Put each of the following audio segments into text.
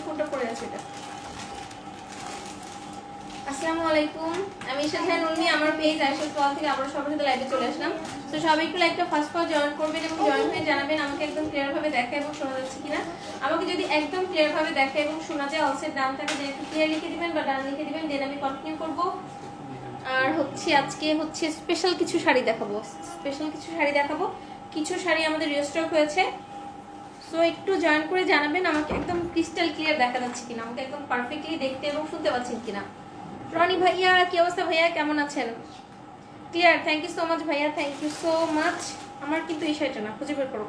কোনটা পরে আছে এটা? আসসালামু আলাইকুম, আমি ঈশা জাহান উর্মি, আমার পেজ আইশাস ওয়াল থেকে আবার সবার সাথে লাইভে চলে আসলাম। তো সবাই একটু লাইভটা ফার্স্ট জয়েন করবেন এবং জয়েন হয়ে জানাবেন আমাকে একদম ক্লিয়ার ভাবে দেখা এবং শোনা যাচ্ছে কিনা। আমাকে যদি একদম ক্লিয়ার ভাবে দেখা এবং শোনা যায় অলসেট ডান থাকে যে একটু ক্লিয়ার লিখে দিবেন বা ডান লিখে দিবেন, দেন আমি কন্টিনিউ করব। আর আজকে স্পেশাল কিছু শাড়ি দেখাবো, কিছু শাড়ি আমাদের রিস্টক হয়েছে। সো একটু জয়েন করে জানাবেন আমাকে একদম ক্রিস্টাল ক্লিয়ার দেখা যাচ্ছে কিনা, আমাকে একদম পারফেক্টলি দেখতে এবং শুনতে পাচ্ছেন কিনা। রনি ভাইয়া কি অবস্থা ভাইয়া, কেমন আছেন? Clear, thank you so much ভাইয়া, থ্যাংক ইউ সো মাচ। আমার কিন্তু এই শাড়িটা না, খুঁজে বের করো।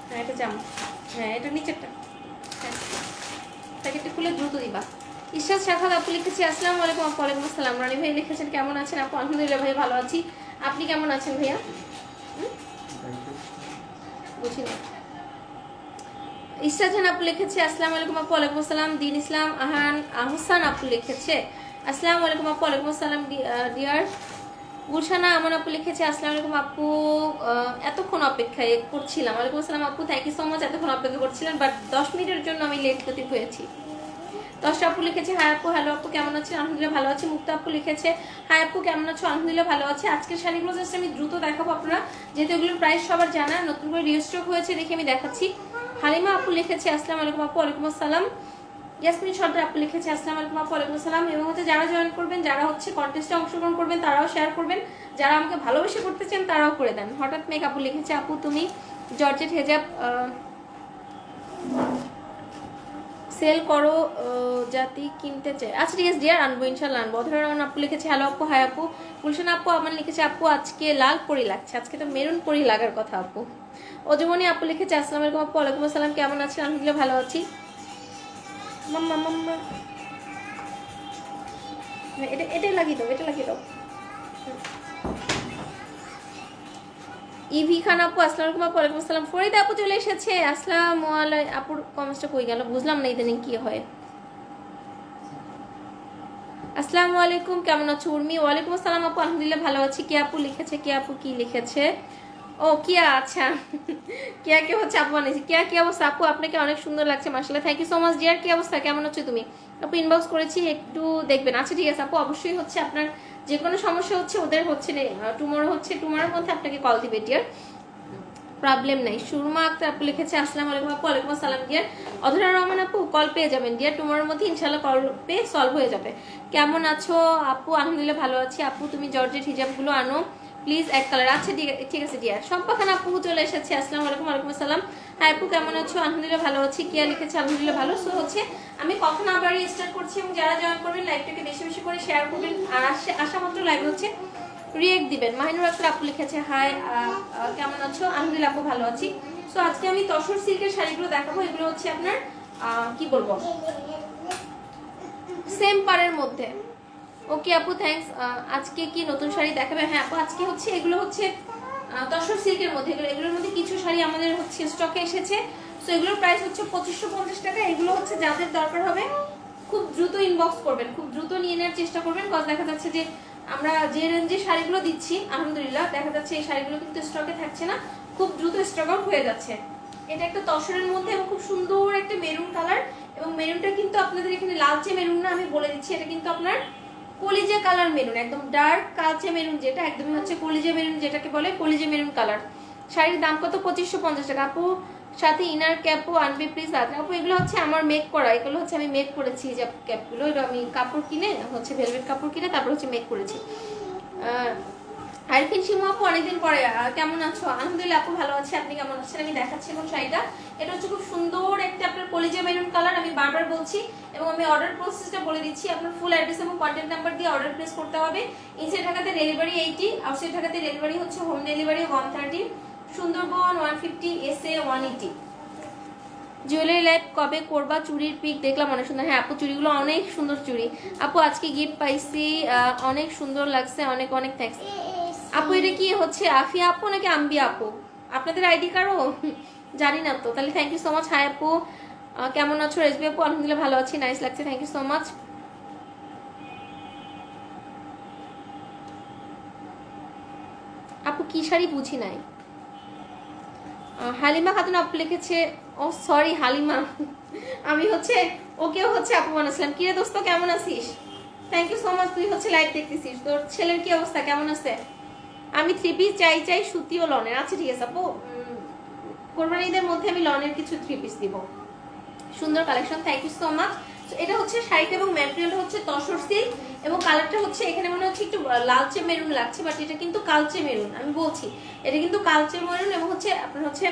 হ্যাঁ এটা জাম, হ্যাঁ এটা নিচেরটা, হ্যাঁ প্যাকেটটা খুলে দ্রুত দিবা। ইশরাত শাখাত আপু লিখেছি আসসালামু আলাইকুম। আপু ওয়ালাইকুম আসসালাম। রনি ভাই লিখেছেন কেমন আছেন আপু? আলহামদুলিল্লাহ ভাই ভালো আছি, আপনি কেমন আছেন ভাইয়া? বুঝি না। ইশরাত জাহান আপু লিখেছে আসসালামু আলাইকুম আপু ওয়ালাইকুম আসসালাম। দিন ইসলাম আহসান আপু লিখেছে আসসালামু আলাইকুম আপু ওয়ালাইকুম আসসালাম ডিয়ার। গুলশানা আমন আপু লিখেছে আসসালামু আলাইকুম আপু, এতক্ষণ অপেক্ষা করছিলাম। ওয়ালাইকুম আসসালাম আপু, থ্যাংক ইউ সো মাচ। এতক্ষণ অপেক্ষা করছিলেন বাট 10 মিনিটের জন্য আমি লেট গতি হয়েছি। দশটা আপু লিখেছে হাই আপু, হ্যালো আপু কেমন আছেন? আলহামদুলিল্লাহ ভালো আছি। মুক্তা আপু লিখেছে হাই আপু কেমন আছো? আলহামদুলিল্লাহ ভালো আছে। আজকের শাড়িগুলো জাস্ট আমি দ্রুত দেখাবো, আপনারা যেহেতু এগুলোর প্রাইস সবার জানা, নতুন করে রিস্টক হয়েছে দেখে আমি দেখাচ্ছি। হালিমা আপু লিখেছে আসসালামু আলাইকুম আপু ওয়ালাইকুম আসসালাম। ইয়াসমিন সর্দার আপু লিখেছে আসসালামু আলাইকুম আপু ওয়ালাইকুম আসসালাম। এবং যারা জয়েন করবেন, যারা কন্টেস্টে অংশগ্রহণ করবেন তারাও শেয়ার করবেন, যারা আমাকে ভালোবেসে করতে চান তারাও করে দেন। হঠাৎ মেক আপু লিখেছে আপু তুমি জর্জেট হেজাব সেল করো, জাতি কিনতে চাই। আচ্ছা ঠিক আছে ডিয়ার, আনবো ইনশাল্লাহ আনবো। অধরা রহমান আপু লিখেছে হ্যালো আপু, হাই আপু। গুলশান আপু আমার লিখেছে আপু আজকে লাল পরি লাগছে, আজকে তো মেরুন পরি লাগার কথা আপু। অজমনি আপু লিখেছে আসসালামু আলাইকুম আপু ওয়ালাইকুম আসসালাম, কেমন আছেন? আলহামদুলিল্লাহ ভালো আছি। মাম্মা মাম্মা এটাই লাগিয়ে দাও, এটা লাগিয়ে দাও। ইভি খান আপু আসসালামু আলাইকুম আপু ওয়ালাইকুম আসসালাম। ফরিদা আপু চলে এসেছে আসসালামু আলাইকুম। আপুর কমেন্টসটা কই গেল বুঝলাম না, ইদানিং কি হয়। আসসালামু আলাইকুম, কেমন আছো উর্মি? ওয়ালাইকুম আসসালাম আপু, আলহামদুলিল্লাহ ভালো আছি। কি আপু লিখেছে, কি আপু কি লিখেছে? ও কিয়া, আচ্ছা কিয়া কে আপু বানিয়েছি। কিয়া কি অবস্থা আপু? আপনাকে অনেক সুন্দর লাগছে মাশাআল্লাহ, thank you so much dear. কি অবস্থা, কেমন আছো তুমি আপু? ইনবক্স করেছি, একটু দেখবেন। আচ্ছা ঠিক আছে আপু, অবশ্যই আপনার যে কোনো সমস্যা ওদের টুমোরোর মধ্যে আপনাকে কল দিবে ডিয়ার, প্রবলেম নাই। সুরমা আক্তার আপু লিখেছে আসসালামু আলাইকুম আপু ওয়ালাইকুম আসসালাম ডিয়ার। অধরা রহমান আপু কল পেয়ে যাবেন ডিয়ার, টুমোরোর মধ্যে ইনশাআল্লাহ কল পেয়ে সলভ হয়ে যাবে। কেমন আছো আপু? আলহামদুলিল্লাহ ভালো আছি আপু, তুমি জর্জেট হিজাবগুলো আনো প্লিজ এক কালার। আচ্ছা ঠিক আছে ডিয়ার। সম্পা খান আপু চলে এসেছে আসসালামু আলাইকুম ওয়ালাইকুম আসসালাম। হ্যাঁ আপু কেমন আছো? আলহামদুলিল্লাহ ভালো আছি। কিয়া লিখেছে আলহামদুলিল্লাহ ভালো। সো আমি কখন আবার স্টার্ট করছি এবং যারা জয়েন করবেন লাইভটাকে বেশি বেশি করে শেয়ার করবেন, আর আসা মাত্র লাইভ রিয়েক্ট দিবেন। মাহিনুর আক্তার আপু লিখেছে হাই কেমন আছো? আলহামদুলিল্লাহ আপু ভালো আছি। সো আজকে আমি তসর সিল্কের শাড়িগুলো দেখাবো, এগুলো আপনার কি বলবো সেম পারের মধ্যে। ওকে আপু থ্যাঙ্কস। আজকে কি নতুন শাড়ি দেখাবে? হ্যাঁ আপু আজকে এগুলো তসর সিল্কের মধ্যে, এগুলোর মধ্যে কিছু শাড়ি আমাদের স্টকে এসেছে। সো এগুলোর প্রাইস 2550 টাকা। এগুলো যাদের দরকার হবে খুব দ্রুত ইনবক্স করবেন, খুব দ্রুত নিয়ে নেওয়ার চেষ্টা করবেন, কজ দেখা যাচ্ছে যে আমরা যে রেঞ্জে শাড়িগুলো দিচ্ছি আলহামদুলিল্লাহ দেখা যাচ্ছে এই শাড়িগুলো কিন্তু স্টকে থাকছে না, খুব দ্রুত স্টক আউট হয়ে যাচ্ছে। এটা একটা তসরের মধ্যে এবং খুব সুন্দর একটা মেরুন কালার, এবং মেরুনটা কিন্তু আপনাদের এখানে লালচে মেরুন না, আমি বলে দিচ্ছি এটা কিন্তু আপনার কলিজা কালার মেরুন, একদম ডার্ক কালচে মেরুন, যেটা একদমই কলিজা মেরুন, যেটাকে বলে কলিজা মেরুন কালার। শাড়ির দাম কত? 2550 টাকা। আপু সাথে ইনার ক্যাপও আনবে প্লিজ। আপু এগুলো আমার মেক করা, এগুলো আমি মেক করেছি যে ক্যাপগুলো, এটা আমি কাপড় কিনে ভেলভেট কাপড় কিনে তারপর মেক করেছি। আরিফিন শিমু আপু অনেকদিন পরে, কেমন আছো? আলহামদুলিল্লাহ আপু ভালো আছে, আপনি কেমন আছেন? আমি দেখাচ্ছি এখন শাড়িটা। এটা খুব সুন্দর একটা আপনার কলিজা মেরুন কালার, আমি বারবার বলছি এবং আমি অর্ডার প্রসেসটা বলে দিচ্ছি। আপনার ফুল অ্যাড্রেস এবং কন্ট্যাক্ট নাম্বার দিয়ে অর্ডার প্লেস করতে হবে। ইনসাইড ঢাকাতে ডেলিভারি 80, আউটসাইড ঢাকাতে delivery home delivery 130, Sundarban 150, SA 180। Jewellery live কবে করবা? চুড়ির পিক দেখলাম অনেক সুন্দর। হ্যাঁ আপু চুড়িগুলো অনেক সুন্দর চুড়ি আপু, আজকে গিফট পাইছি, অনেক সুন্দর লাগছে, অনেক অনেক থ্যাঙ্কস আপু। এটা কি আফিয়া আপু নাকি আম্বিয়া আপু? আপনাদের আইডি কারো জানি না তো, তাহলে thank you so much. Hi আপু কেমন আছো? রেসবি আপু আলহামদুলিল্লাহ ভালো আছি, নাইস লাগছে, থ্যাংক ইউ সো মাচ। আপু কি শাড়ি বুঝি নাই হালিমা খাতুন আপু লিখেছে, ও সরি হালিমা, আমি হচ্ছে ওকেও হচ্ছে আপু বানাচ্ছিলাম। কিরে দোস্ত কেমন আছিস? থ্যাংক ইউ সো মাচ, তুই হচ্ছে লাইভ দেখতেছিস। তোর ছেলের কি অবস্থা, কেমন আছে? আমি 3 পিস চাই সুতি ও লনের। আচ্ছা ঠিক আছে আপু, কোরবানি ঈদের মধ্যে আমি লনের কিছু 3 পিস দিব। সুন্দর collection, thank you so much. এটা হচ্ছে শাড়িটা এবং ম্যাটেরিয়ালটা হচ্ছে তসর সিল্ক এবং কালারটা হচ্ছে এখানে মনে হচ্ছে একটু লালচে মেরুন লাগছে, বাট এটা কিন্তু কালচে মেরুন। আমি বলছি এটা কিন্তু কালচে মেরুন এবং হচ্ছে আপনার হচ্ছে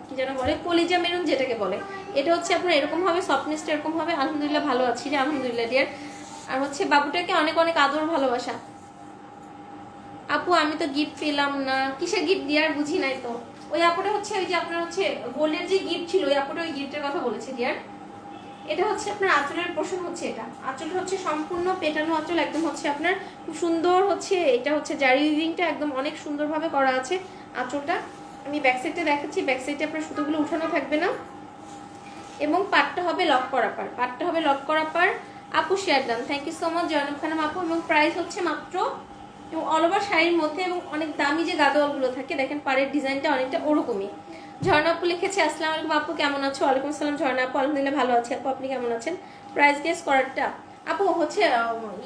কি যেন বলে কলিজা মেরুন যেটাকে বলে, এটা হচ্ছে আপনার এরকম হবে, সফটনেসটা এরকম হবে। আলহামদুলিল্লাহ ভালো আছি রে, আলহামদুলিল্লাহ ডিয়ার। আর হচ্ছে বাবুটাকে অনেক অনেক আদর ভালোবাসা। আপু আমি তো গিফট পেলাম না, কিসের গিফট ডিয়ার বুঝি নাই তো। ওই আপুটা হচ্ছে ওই যে আপনার হচ্ছে গোল্ডের যে গিফট ছিল, ওই আপুটা ওই গিফটের কথা বলেছে ডিয়ার। এটা হচ্ছে আপনার আঁচলের পোর্শন হচ্ছে, এটা আঁচল হচ্ছে সম্পূর্ণ পেটানো আঁচল, একদম হচ্ছে আপনার খুব সুন্দর হচ্ছে, এটা হচ্ছে জারি উইভিংটা একদম অনেক সুন্দরভাবে করা আছে আঁচলটা। আমি ব্যাক সাইডটা দেখাচ্ছি, ব্যাক সাইডে আপনার সুতোগুলো উঠানো থাকবে না এবং পাটটা হবে লক করা পার, পাটটা হবে লক করা পার। আপু share done, thank you so much Zainab Khanam আপু। এবং প্রাইস হচ্ছে মাত্র, এবং অল ওভার শাড়ির মধ্যে এবং অনেক দামি যে গাদোয়ালগুলো থাকে দেখেন পাড়ের ডিজাইনটা অনেকটা ওরকমই। ঝর্ণা আপু লিখেছে আসসালামু আলাইকুম আপু কেমন আছো? ওয়ালাইকুম আসসালাম ঝর্ণা আপু, আলহামদুলিল্লাহ ভালো আছি আপু, আপনি কেমন আছেন? প্রাইস গেস করারটা আপু হচ্ছে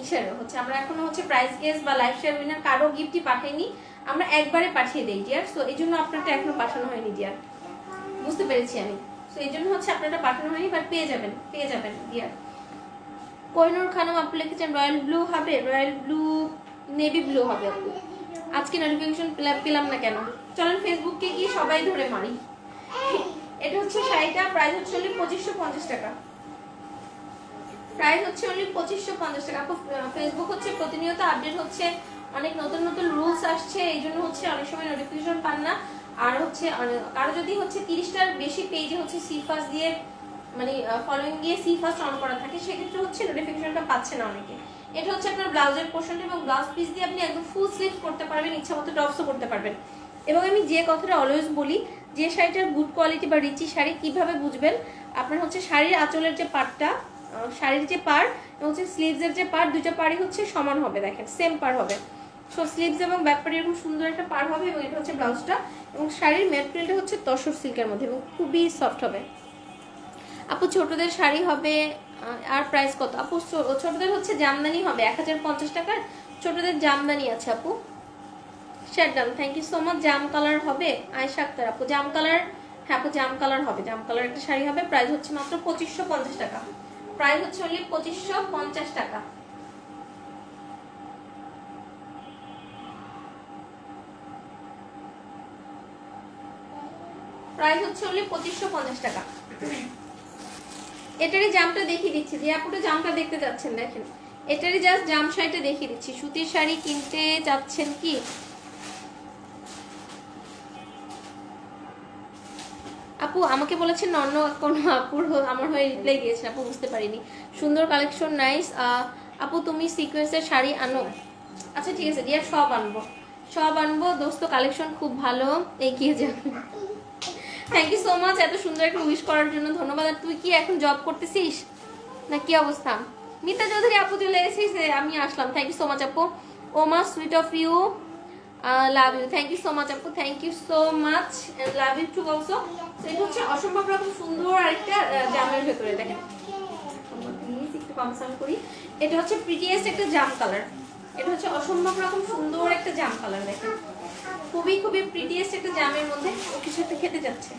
ইসের হচ্ছে আমরা এখনো হচ্ছে প্রাইস গেস বা লাইফ শেয়ার উইনার কারো গিফটই পাঠাইনি, আমরা একবারে পাঠিয়ে দেই ডিয়ার। সো এই জন্য আপনারটা এখনো পাঠানো হয়নি ডিয়ার, বুঝতে পেরেছি আমি। সো এই জন্য হচ্ছে আপনারটা পাঠানো হয়নি, বাট পেয়ে যাবেন ডিয়ার। কোহিনুর খানম আপু লিখেছেন রয়্যাল ব্লু হবে, রয়্যাল ব্লু নেভি ব্লু হবে আপু। আজকে নোটিফিকেশন পেলাম না কেন? চলেন ফেসবুককে গিয়ে সবাই ধরে মারি। এটা হচ্ছে শাড়িটা, প্রাইস হচ্ছে অনলি 2550 টাকা, প্রাইস হচ্ছে অনলি 2550 টাকা আপু। ফেসবুক হচ্ছে প্রতিনিয়ত আপডেট হচ্ছে, অনেক নতুন নতুন রুলস আসছে, এই জন্য হচ্ছে অনেক সময় নোটিফিকেশন পান না। আর হচ্ছে কারো যদি হচ্ছে 30টার বেশি পেজে হচ্ছে সি ফার্স্ট দিয়ে মানে ফলোইং দিয়ে সি ফার্স্ট অন করা থাকে, সেক্ষেত্রে হচ্ছে নোটিফিকেশনটা পাচ্ছে না অনেকে। এটা হচ্ছে আপনার ব্লাউজের পোর্শনটা এবং ব্লাউজ পিস দিয়ে আপনি একদম ফুল স্লিভ করতে পারবেন, ইচ্ছা মতো টপসও করতে পারবেন। এবং আমি যে কথাটা অলওয়েজ বলি, যে শাড়িটার গুড কোয়ালিটি বা রিচি শাড়ি কিভাবে বুঝবেন, আপনার হচ্ছে শাড়ির আঁচলের যে পার্টটা, শাড়ির যে পাড় এবং হচ্ছে স্লিভসের যে পাড়, দুটো পাড়ই হচ্ছে সমান হবে, দেখেন সেম পাড় হবে। সো স্লিভস এবং ব্যাক পাড়ে এরকম সুন্দর একটা পাড় হবে এবং এটা হচ্ছে ব্লাউজটা, এবং শাড়ির ম্যাটেরিয়ালটা হচ্ছে তসর সিল্কের মধ্যে এবং খুবই সফট হবে আপু। ছোটদের শাড়ি হবে, আর প্রাইস কত আপু? ছোটদের হচ্ছে জামদানি হবে 1050 টাকার, ছোটদের জামদানি আছে আপু। শেরডান থ্যাংক ইউ সো মাচ। জাম কালার হবে আয়শা আক্তার আপু, জাম কালার, হ্যাঁ আপু জাম কালার হবে, জাম কালার একটা শাড়ি হবে, প্রাইস হচ্ছে মাত্র 2550 টাকা, প্রাইস হচ্ছে অনলি 2550 টাকা। প্রাইস হচ্ছে অনলি 2550 টাকা। এটারই জামটা দেখিয়ে দিচ্ছি, যে আপুটা জামটা দেখতে যাচ্ছেন দেখেন, এটারই জাস্ট জাম শাড়িটা দেখিয়ে দিচ্ছি। সুতির শাড়ি কিনতে যাচ্ছেন কি? আপু আমাকে বলেছেন অন্য কোনো আপুর আমার হয়ে রিপ্লাই দিয়েছেন আপু, বুঝতে পারিনি। সুন্দর কালেকশন, নাইস আপু। তুমি সিকোয়েন্সের শাড়ি আনো? আচ্ছা ঠিক আছে ডিয়ার, সব আনবো, সব আনবো দোস্ত, কালেকশন খুব ভালো, এগিয়ে যান। থ্যাংক ইউ সো মাচ এত সুন্দর একটা উইশ করার জন্য, ধন্যবাদ। আর তুই কি এখন জব করতেছিস না কি অবস্থা? মিতা চৌধুরী আপু চলে এসেছিস, আমি আসলাম, থ্যাংক ইউ সো মাচ আপু। ওমা sweet of you, love you, thank you so much আপু, thank you so much, love you too also. এটা হচ্ছে অসম্ভব রকম সুন্দর আরেকটা জামের ভেতরে দেখেন, একটু কনসার্ন করি, এটা হচ্ছে প্রিটিয়েস্ট একটা জাম কালার, এটা হচ্ছে অসম্ভব রকম সুন্দর একটা জাম কালার দেখেন, খুবই খুবই প্রিটিয়েস্ট একটা জামের মধ্যে ও কিছু একটা খেতে যাচ্ছে।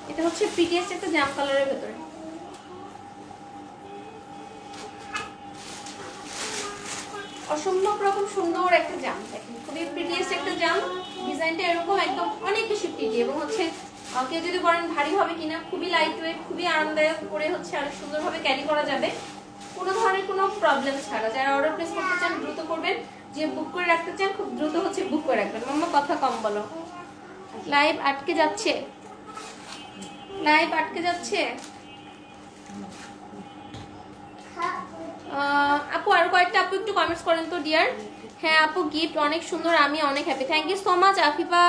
এটা হচ্ছে প্রিটিয়েস্ট একটা জাম কালারের ভেতরে, অসম্ভব রকম সুন্দর একটা জাম দেখেন, খুবই প্রিটিয়েস্ট একটা জাম, ডিজাইনটা এরকম একদম অনেক বেশি প্রিটি এবং হচ্ছে কেউ যদি বলেন ভারী হবে কিনা, খুবই লাইট ওয়েট, খুবই আরামদায়ক, করে হচ্ছে অনেক সুন্দরভাবে ক্যারি করা যাবে কোনো ধরনের কোনো প্রবলেম ছাড়া। যারা অর্ডার প্লেস করতে চান দ্রুত করবেন, যে বুক করে রাখতে চান খুব দ্রুত হচ্ছে বুক করে রাখবেন। মাম্মা কথা কম বলো, লাইভ আটকে যাচ্ছে, লাইভ আটকে যাচ্ছে। আপু আর কয়েকটা আপু একটু কমেন্টস করেন তো ডিয়ার। হ্যাঁ আপু গিফট অনেক সুন্দর, আমি অনেক happy, thank you so much Afifa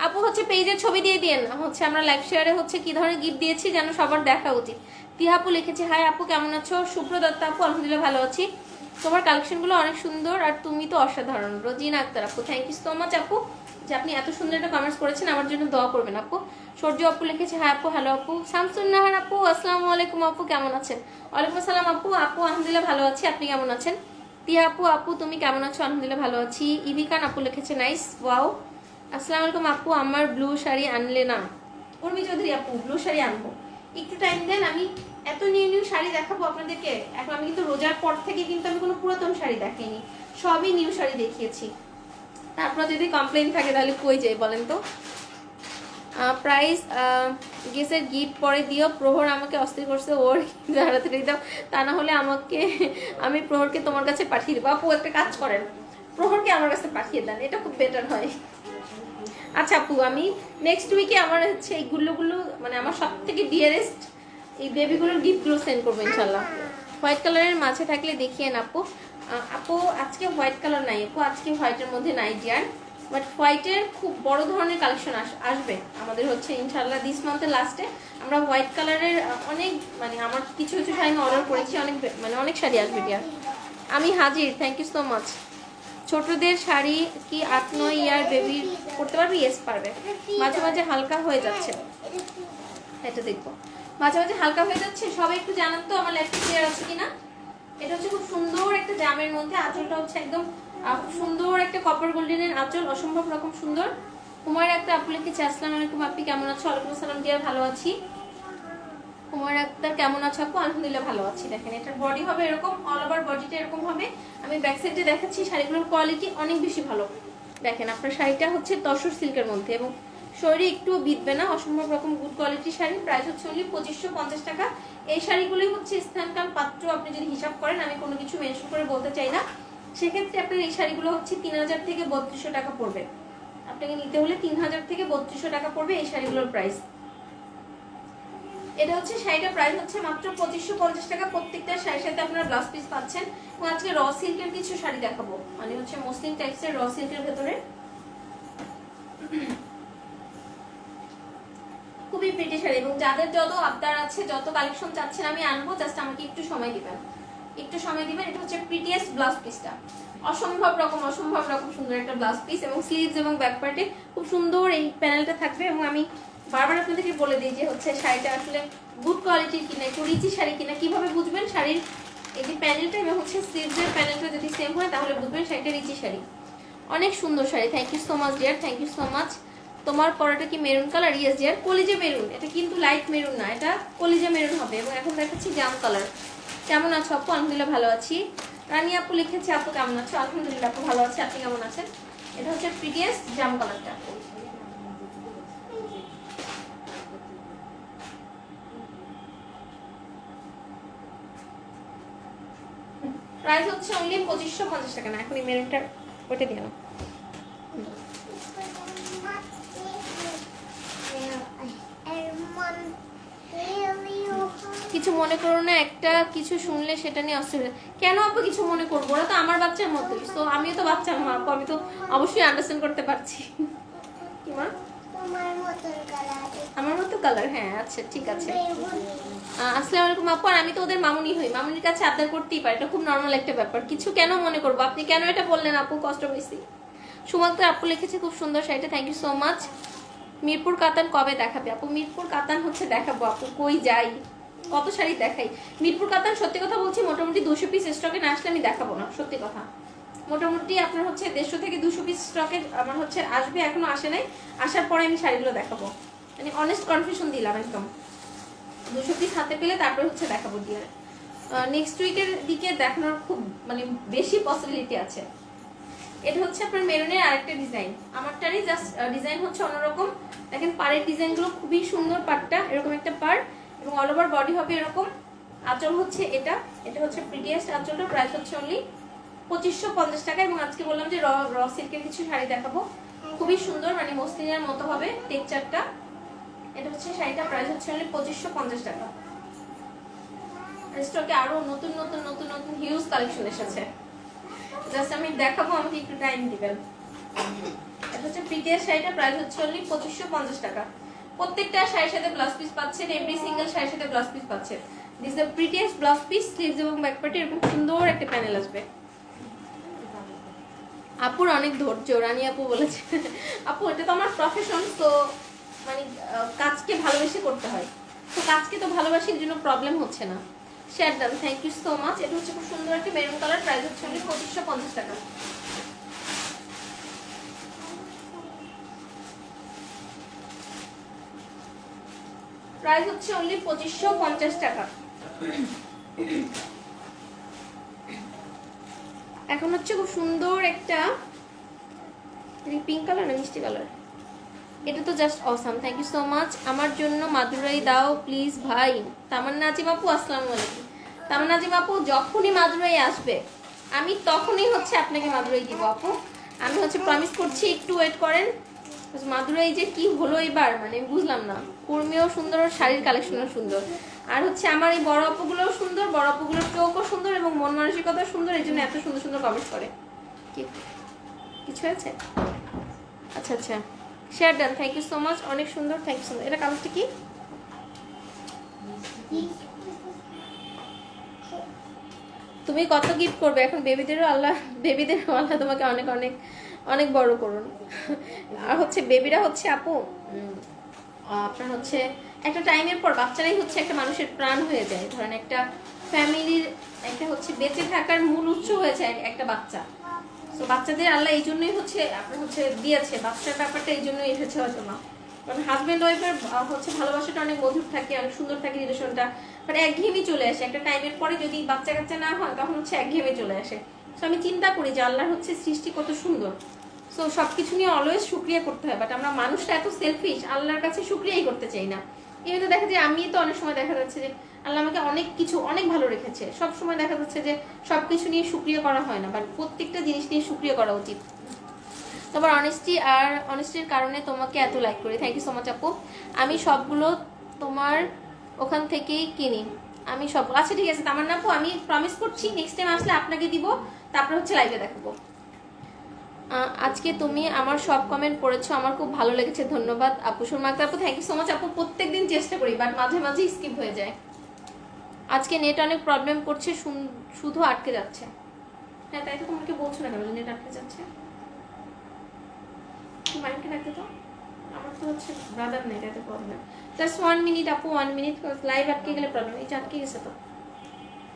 আপু। হচ্ছে পেজের ছবি দিয়ে দিন, হচ্ছে আমরা লাইভ শেয়ারে হচ্ছে কি ধরনের গিফট দিয়েছি যেন সবার দেখা উচিত। টিহাপু লিখেছে হাই আপু কেমন আছো? শুভ্র দত্ত আপু আলহামদুলিল্লাহ ভালো আছি, তোমার কালেকশনগুলো অনেক সুন্দর আর তুমি তো অসাধারণ। রোজিনা আক্তার আপু থ্যাংক ইউ সো মাচ আপু, যে আপনি এত সুন্দর একটা কমেন্টস করেছেন, আমার জন্য দোয়া করবেন আপু। সূর্য আপু লিখেছে হ্যাঁ আপু, হ্যালো আপু। শামসুন নাহার আপু আসসালামু আলাইকুম আপু, কেমন আছেন? ওয়ালাইকুম আসসালাম আপু। আপু আলহামদুলিল্লাহ ভালো আছি, আপনি কেমন আছেন? তিয়া আপু, আপু তুমি কেমন আছো? আলহামদুলিল্লাহ ভালো আছি। ইভিকান আপু লিখেছে নাইস, ওয়াও। আসসালামু আলাইকুম আপু, আমার ব্লু শাড়ি আনলে না? উর্মি চৌধুরী আপু, ব্লু শাড়ি আনবো, একটু টাইম দেন। আমি এত নিউ নিউ শাড়ি দেখাবো আপনাদেরকে। এখন আমি কিন্তু রোজার পর থেকে কিন্তু আমি কোনো পুরাতন শাড়ি দেখাইনি, সবই নিউ শাড়ি দেখিয়েছি। তারপর যদি কমপ্লেন থাকে তাহলে কই যাই বলেন তো। প্রাইস গেসের গিফট পরে দিও, প্রহর আমাকে অস্থির করছে, ওর তাড়াতাড়ি দাও, তা না হলে আমাকে, আমি প্রহরকে তোমার কাছে পাঠিয়ে দেবো। আপু একটা কাজ করেন, প্রহরকে আমার কাছে পাঠিয়ে দেন, এটা খুব বেটার হয়। আচ্ছা আপু, আমি নেক্সট উইকে আমার হচ্ছে এই গুলোগুলো মানে আমার সব থেকে ডিয়ারেস্ট এই বেবিগুলোর গিফটগুলো সেন্ড করবো ইনশাল্লাহ। হোয়াইট কালারের মাঝে থাকলে দেখিয়ে না আপু। আপু আজকে হোয়াইট কালার নাই আপু, আজকে হোয়াইটের মধ্যে নাই ডিয়ার, বাট হোয়াইটের খুব বড় ধরনের কালেকশন আসবে আমাদের হচ্ছে ইনশাল্লাহ দিস মান্থের লাস্টে। আমরা হোয়াইট কালারের অনেক মানে আমার কিছু কিছু শাড়ি অর্ডার করেছি, অনেক মানে অনেক শাড়ি আসবে ডিয়ার। আমি হাজির, থ্যাংক ইউ সো মাচ। ছোটদের শাড়ি কি 8-9 ইয়ার বেবি পড়তে পারবে? ইয়েস পারবে। মাঝে মাঝে হালকা হয়ে যাচ্ছে, এটা দেখবো মাঝে মাঝে হালকা হয়ে যাচ্ছে, সবাই একটু জানান তো আমার ল্যাপটপ ক্লিয়ার আছে কিনা। এটা হচ্ছে খুব সুন্দর একটা জামের মধ্যে, আঁচলটা হচ্ছে একদম খুব সুন্দর একটা কপার গোল্ডেনের আঁচল, অসম্ভব রকম সুন্দর। হুমায়রা একটা আপু লিখেছে আসসালামু আলাইকুম আপনি কেমন আছো? ওয়ালাইকুম আসসালাম ডিয়ার, ভালো আছি। হুমায়রা আক্তার কেমন আছো আপু? আলহামদুলিল্লাহ ভালো আছি। দেখেন এটার বডি হবে এরকম, অল ওভার বডিটা এরকম হবে। আমি ব্যাক সাইডে দেখাচ্ছি, শাড়িগুলোর কোয়ালিটি অনেক বেশি ভালো। দেখেন আপনার শাড়িটা হচ্ছে তসর সিল্কের মধ্যে এবং শরীরে একটুও বিঁধবে না, অসম্ভব রকম গুড কোয়ালিটির শাড়ি। প্রাইস হচ্ছে অনলি 2550 টাকা। এই শাড়িগুলোই হচ্ছে স্থানকাল পাত্র আপনি যদি হিসাব করেন, আমি কোনো কিছু মেনশন করে বলতে চাই না, সেক্ষেত্রে আপনার এই শাড়িগুলো হচ্ছে 3000 থেকে 3200 টাকা পড়বে। আপনাকে নিতে হলে 3000 থেকে 3200 টাকা পড়বে এই শাড়িগুলোর প্রাইস। এটা হচ্ছে শাড়িটার প্রাইস হচ্ছে মাত্র 2550 টাকা। প্রত্যেকটা শাড়ির সাথে আপনারা ব্লাউজ পিস পাচ্ছেন। এবং আজকে র সিল্কের কিছু শাড়ি দেখাবো, মানে হচ্ছে মসলিন টাইপসের র সিল্কের ভেতরে খুবই প্রিটি শাড়ি। এবং যাদের যত আবদার আছে, যত কালেকশন চাচ্ছেন আমি আনবো, জাস্ট আমাকে একটু সময় দিবেন, একটু সময় দিবেন। এটা হচ্ছে প্রিটিয়েস্ট ব্লাউজ পিসটা, অসম্ভব রকম সুন্দর একটা ব্লাউজ পিস এবং স্লিভস এবং ব্যাক পার্টে খুব সুন্দর এই প্যানেলটা থাকবে। এবং আমি বারবার আপনাদেরকে বলে দিই যে হচ্ছে শাড়িটা আসলে গুড কোয়ালিটির কিনা, একটু রিচি শাড়ি কিনা কিভাবে বুঝবেন। শাড়ির এই যে প্যানেলটা এবং হচ্ছে স্লিভসের প্যানেলটা যদি সেম হয় তাহলে বুঝবেন শাড়িটা রিচি শাড়ি। অনেক সুন্দর sari, thank you so much dear, thank you so much. তোমার পরাটা কি মেরুন কালার? ইয়েস ডিয়ার, কলিজা মেরুন। এটা কিন্তু লাইট মেরুন না, এটা কলিজা মেরুন হবে। এবং এখন দেখাচ্ছি জাম কালার। কেমন আছো আপু? আলহামদুলিল্লাহ ভালো আছি। রানী আপু লিখেছে আপু কেমন আছো? আলহামদুলিল্লাহ আপু ভালো আছি, আপনি কেমন আছেন? এটা হচ্ছে প্রিটিয়েস্ট জাম কালারটা। প্রাইস হচ্ছে অনলি 2550 টাকা। না এখন এই মেরুনটা ওটা দিয়ে নাও। কিছু মনে করো না, একটা কিছু শুনলে সেটা নিয়ে অসুবিধা কেন আপু? কিছু মনে করবো, ওরা তো আমার বাচ্চার মতোই, তো আমিও তো বাচ্চার মা আপু, আমি তো অবশ্যই আন্ডারস্ট্যান্ড করতে পারছি। কি মা? আমার মতো কালার? হ্যাঁ আচ্ছা ঠিক আছে। আসসালামু আলাইকুম আপু। আর আমি তো ওদের মামুনি হই, মামুনির কাছে আবদার করতেই পারি, এটা খুব নর্মাল একটা ব্যাপার। কিছু কেন মনে করবো? আপনি কেন এটা বললেন আপু? কষ্ট পেয়েছি। সুমাক্তা আপু লিখেছে খুব সুন্দর শাড়িটা, thank you so much. Mirpur Katan কবে দেখাবে আপু? মিরপুর কাতান হচ্ছে দেখাবো আপু, কই যাই কত শাড়ি দেখাই। মিরপুর কাতান সত্যি কথা বলছি মোটামুটি 200 পিস স্টকে না আসলে আমি দেখাবো না, সত্যি কথা। মোটামুটি আপনার হচ্ছে 150 থেকে 200 পিস স্টকে আমার হচ্ছে আসবে, এখনো আসে নাই, আসার পরে আমি শাড়িগুলো দেখাবো। মানে অনেস্ট কনফিউশন দিলাম একদম। 200 পিস হাতে পেলে তারপরে হচ্ছে দেখাবো দিয়ে। নেক্সট উইকের দিকে দেখানোর খুব মানে বেশি পসিবিলিটি আছে। এটা হচ্ছে আপনার মেরুনের আরেকটা ডিজাইন, আমারটারই জাস্ট ডিজাইন হচ্ছে অন্যরকম। দেখেন পাড়ের ডিজাইনগুলো খুবই সুন্দর, পাড়টা এরকম একটা পাড় এবং অল ওভার বডি হবে এরকম। আঁচল হচ্ছে এটা, এটা হচ্ছে প্রিটিয়েস্ট আঁচলটা। প্রাইস হচ্ছে অনলি 2550 টাকা। এবং আজকে বললাম যে র সিল্কের কিছু শাড়ি দেখাবো, খুবই সুন্দর, মানে মসলিনের মতো হবে টেক্সচারটা। এটা হচ্ছে শাড়িটা, প্রাইস হচ্ছে অনলি 2550 টাকা। স্টকে আরো নতুন নতুন নতুন নতুন হিউজ কালেকশন এসেছে, জাস্ট আমি দেখাবো, আমাকে একটু টাইম দিবেন। এটা হচ্ছে প্রিটিয়ার শাড়িটা, প্রাইস হচ্ছে অনলি 2550 টাকা। প্রত্যেকটা শাড়ির সাথে ব্লাউজ পিস পাচ্ছেন, এভরি সিঙ্গেল শাড়ির সাথে ব্লাউজ পিস পাচ্ছেন। This the prettiest blouse piece, sleeves এবং ব্যাক পার্টে এরকম সুন্দর একটা প্যানেল আসবে। আপুর অনেক ধৈর্য, রানী আপু বলেছে। আপু এটা তো আমার প্রফেশন, তো মানে কাজকে ভালোবেসে করতে হয়, তো কাজকে তো ভালোবাসি, এর জন্য প্রবলেম হচ্ছে না। Share done, thank you so much. এটা হচ্ছে খুব সুন্দর একটা মেরুন কালার, প্রাইস হচ্ছে 2550 টাকা। প্রাইস হচ্ছে অনলি 2550 টাকা। এখন হচ্ছে খুব সুন্দর একটা পিঙ্ক কালার না মিষ্টি কালার, এটা তো just awesome, thank you so much. আমার জন্য মাদুরাই দাও প্লিজ ভাই। তামান্না নাজিম আপু আসসালামু আলাইকুম। তামান্না নাজিম আপু যখনই মাদুরাই আসবে আমি তখনই হচ্ছে আপনাকে মাদুরাই দিব আপু, আমি হচ্ছে প্রমিস করছি, একটু ওয়েট করেন। মাদুরাই যে কি হলো এবার, মানে বুঝলাম না। কর্মীও সুন্দর, শাড়ির কালেকশনও সুন্দর, আর হচ্ছে আমার এই বড় আপুগুলোও সুন্দর, বড় আপুগুলোর চোখও সুন্দর এবং মন মানসিকতা সুন্দর, এই জন্য এত সুন্দর সুন্দর কমেন্টস করে। কি কিছু আছে? আচ্ছা আচ্ছা, share done, thank you so much, অনেক সুন্দর, থ্যাংক ইউ সো মাচ। এটা কালারটা কি? তুমি কত গিফট করবে এখন? বেবিদেরও আল্লাহ তোমাকে অনেক অনেক অনেক বড় করুন। আর হচ্ছে বেবিরা হচ্ছে আপু আপনার হচ্ছে একটা টাইমের পর বাচ্চারাই হচ্ছে একটা মানুষের প্রাণ হয়ে যায়। ধরেন একটা ফ্যামিলির একটা হচ্ছে বেঁচে থাকার মূল উৎস হয়ে যায় একটা বাচ্চা। তো বাচ্চাদের আল্লাহ এই জন্যই হচ্ছে আপনার হচ্ছে দিয়েছে, বাচ্চার ব্যাপারটা এই জন্যই এসেছে হয়তো না। কারণ হাজব্যান্ড ওয়াইফের হচ্ছে ভালোবাসাটা অনেক মধুর থাকে, অনেক সুন্দর থাকে রিলেশনটা, বাট একঘেয়েমি চলে আসে একটা টাইমের পরে। যদি বাচ্চা কাচ্চা না হয় তখন হচ্ছে একঘেয়েমি চলে আসে। সো আমি চিন্তা করি যে আল্লাহর হচ্ছে সৃষ্টি কত সুন্দর, সো সব কিছু নিয়ে অলওয়েজ শুক্রিয়া করতে হয়, বাট আমরা মানুষটা এত সেলফিশ, আল্লাহর কাছে শুক্রিয়াই করতে চাই না। এমনি দেখা যায় আমি তো অনেক সময় দেখা যাচ্ছে যে আল্লাহ আমাকে অনেক কিছু অনেক ভালো রেখেছে, সব সময় দেখা যাচ্ছে যে সব কিছু নিয়ে শুক্রিয়া করা হয় না, বাট প্রত্যেকটা জিনিস নিয়ে শুক্রিয়া করা উচিত। তোমার অনেস্টির কারণে তোমাকে এত লাইক করি, থ্যাংক ইউ সো মাচ আপু। আমি সবগুলো তোমার ওখান থেকেই কিনি, আমি সব। আচ্ছা ঠিক আছে তামান্না আপু, আমি প্রমিস করছি নেক্সট টাইম আসলে আপনাকে দিব, তারপরে হচ্ছে লাইভে দেখাবো। আজকে তুমি আমার সব কমেন্ট পড়েছো, আমার খুব ভালো লেগেছে, ধন্যবাদ আপু। সুরমা আক্তার আপু, থ্যাংক ইউ সো মাচ আপু। প্রত্যেকদিন চেষ্টা করি, বাট মাঝে মাঝে স্কিপ হয়ে যায়। আজকে নেট অনেক প্রবলেম করছে, শুধু আটকে যাচ্ছে। হ্যাঁ তাই তো, তোমাকে বলছো না কেন নেট আটকে যাচ্ছে? মাইন্ডকে রাখতে তো, আমার তো হচ্ছে ব্রাদার নেই, তাই তো প্রবলেম। জাস্ট 1 মিনিট আপু, 1 মিনিট, লাইভ আটকে গেলে প্রবলেম। এই যে আটকে গেছে তো,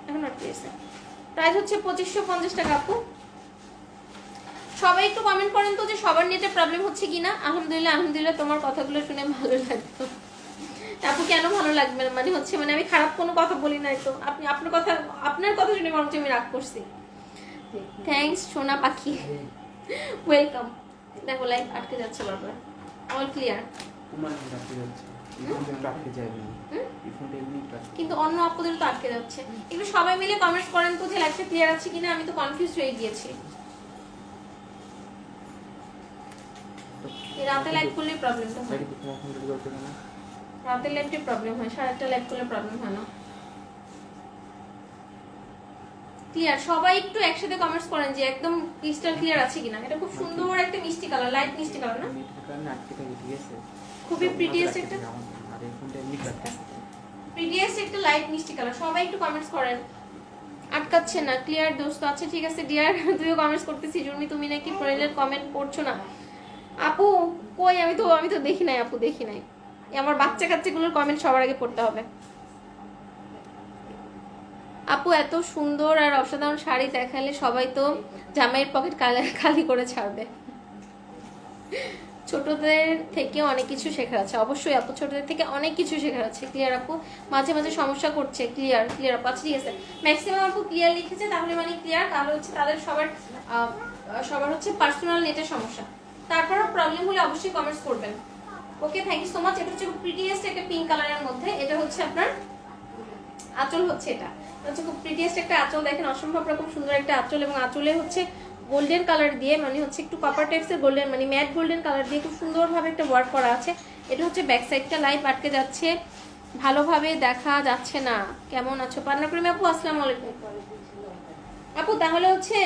এখন আটকে গেছে। প্রাইস হচ্ছে 2550 টাকা আপু। সবাই একটু কমেন্ট করেন তো যে সবার নেটে প্রবলেম হচ্ছে কিনা। আলহামদুলিল্লাহ আলহামদুলিল্লাহ, তোমার কথাগুলো শুনে ভালো লাগতো। আপু কেন ভালো লাগবে, মানে হচ্ছে মানে আমি খারাপ কোনো কথা বলি নাই তো, আপনি আপনার কথা শুনে বরঞ্চ আমি রাগ করছি। থ্যাঙ্কস সোনা পাখি, ওয়েলকাম। দেখো লাইভ আটকে যাচ্ছে বারবার, অল ক্লিয়ার। কিন্তু অন্য আপুদের তো আটকে যাচ্ছে। একটু সবাই মিলে কমেন্টস করেন তো যে লাইভটা ক্লিয়ার আছে কিনা, আমি তো কনফিউজ হয়ে গিয়েছি। রাতে লাইভ করলে প্রবলেম তো হয়, রাতে লাইভে প্রবলেম হয়, সারাটা লাইভ করলে প্রবলেম হয় না। ক্লিয়ার, সবাই একটু একসাথে কমেন্টস করেন যে একদম ক্রিস্টাল ক্লিয়ার আছে কিনা। এটা খুব সুন্দর একটা মিষ্টি কালার, লাইট মিষ্টি কালার না, খুবই প্রিটিয়েস্ট একটা লাইট মিষ্টি কালার। সবাই একটু কমেন্টস করেন, আটকাচ্ছে না। ক্লিয়ার দোস্ত আছে, ঠিক আছে ডিয়ার, তুইও কমেন্টস করতেছি। জুর্মি তুমি নাকি ফ্রেন্ডের কমেন্ট পড়ছো না আপু? কই, আমি তো দেখি নাই আপু, দেখি নাই। আমার বাচ্চা কাচ্চাগুলোর কমেন্ট সবার আগে পড়তে হবে। আপু এত সুন্দর আর অসাধারণ শাড়ি দেখালে সবাই তো জামাইয়ের পকেট খালি করে ছাড়বে। ছোটদের থেকে অনেক কিছু শেখার আছে, অবশ্যই আপু ছোটদের থেকে অনেক কিছু শেখার আছে। ক্লিয়ার আপু, মাঝে মাঝে সমস্যা করছে। ক্লিয়ার আপু, আচ্ছা ঠিক আছে। ম্যাক্সিমাম আপু ক্লিয়ার লিখেছে, তাহলে মানে ক্লিয়ার, তাহলে হচ্ছে তাদের সবার হচ্ছে পার্সোনাল নেটের সমস্যা। তারপরও প্রবলেম হলে অবশ্যই কমেন্টস করবেন। ওকে, থ্যাংক ইউ সো মাচ। এটা হচ্ছে প্রিটিয়েস্ট একটা পিঙ্ক কালারের মধ্যে, এটা হচ্ছে আপনার আঁচল, হচ্ছে এটা হচ্ছে খুব প্রিটিয়েস্ট একটা আঁচল। দেখেন অসম্ভব রকম সুন্দর একটা আঁচল, এবং আঁচলে হচ্ছে গোল্ডেন কালার দিয়ে, মানে হচ্ছে একটু কপার টাইপসের গোল্ডেন, মানে ম্যাট গোল্ডেন কালার দিয়ে খুব সুন্দরভাবে একটা ওয়ার্ক করা আছে। এটা হচ্ছে ব্যাক সাইডটা, লাইভ আটকে যাচ্ছে, ভালোভাবে দেখা যাচ্ছে না। কেমন আছো পান্না করিম আপু? আসসালামু আলাইকুম আপু। তাহলে হচ্ছে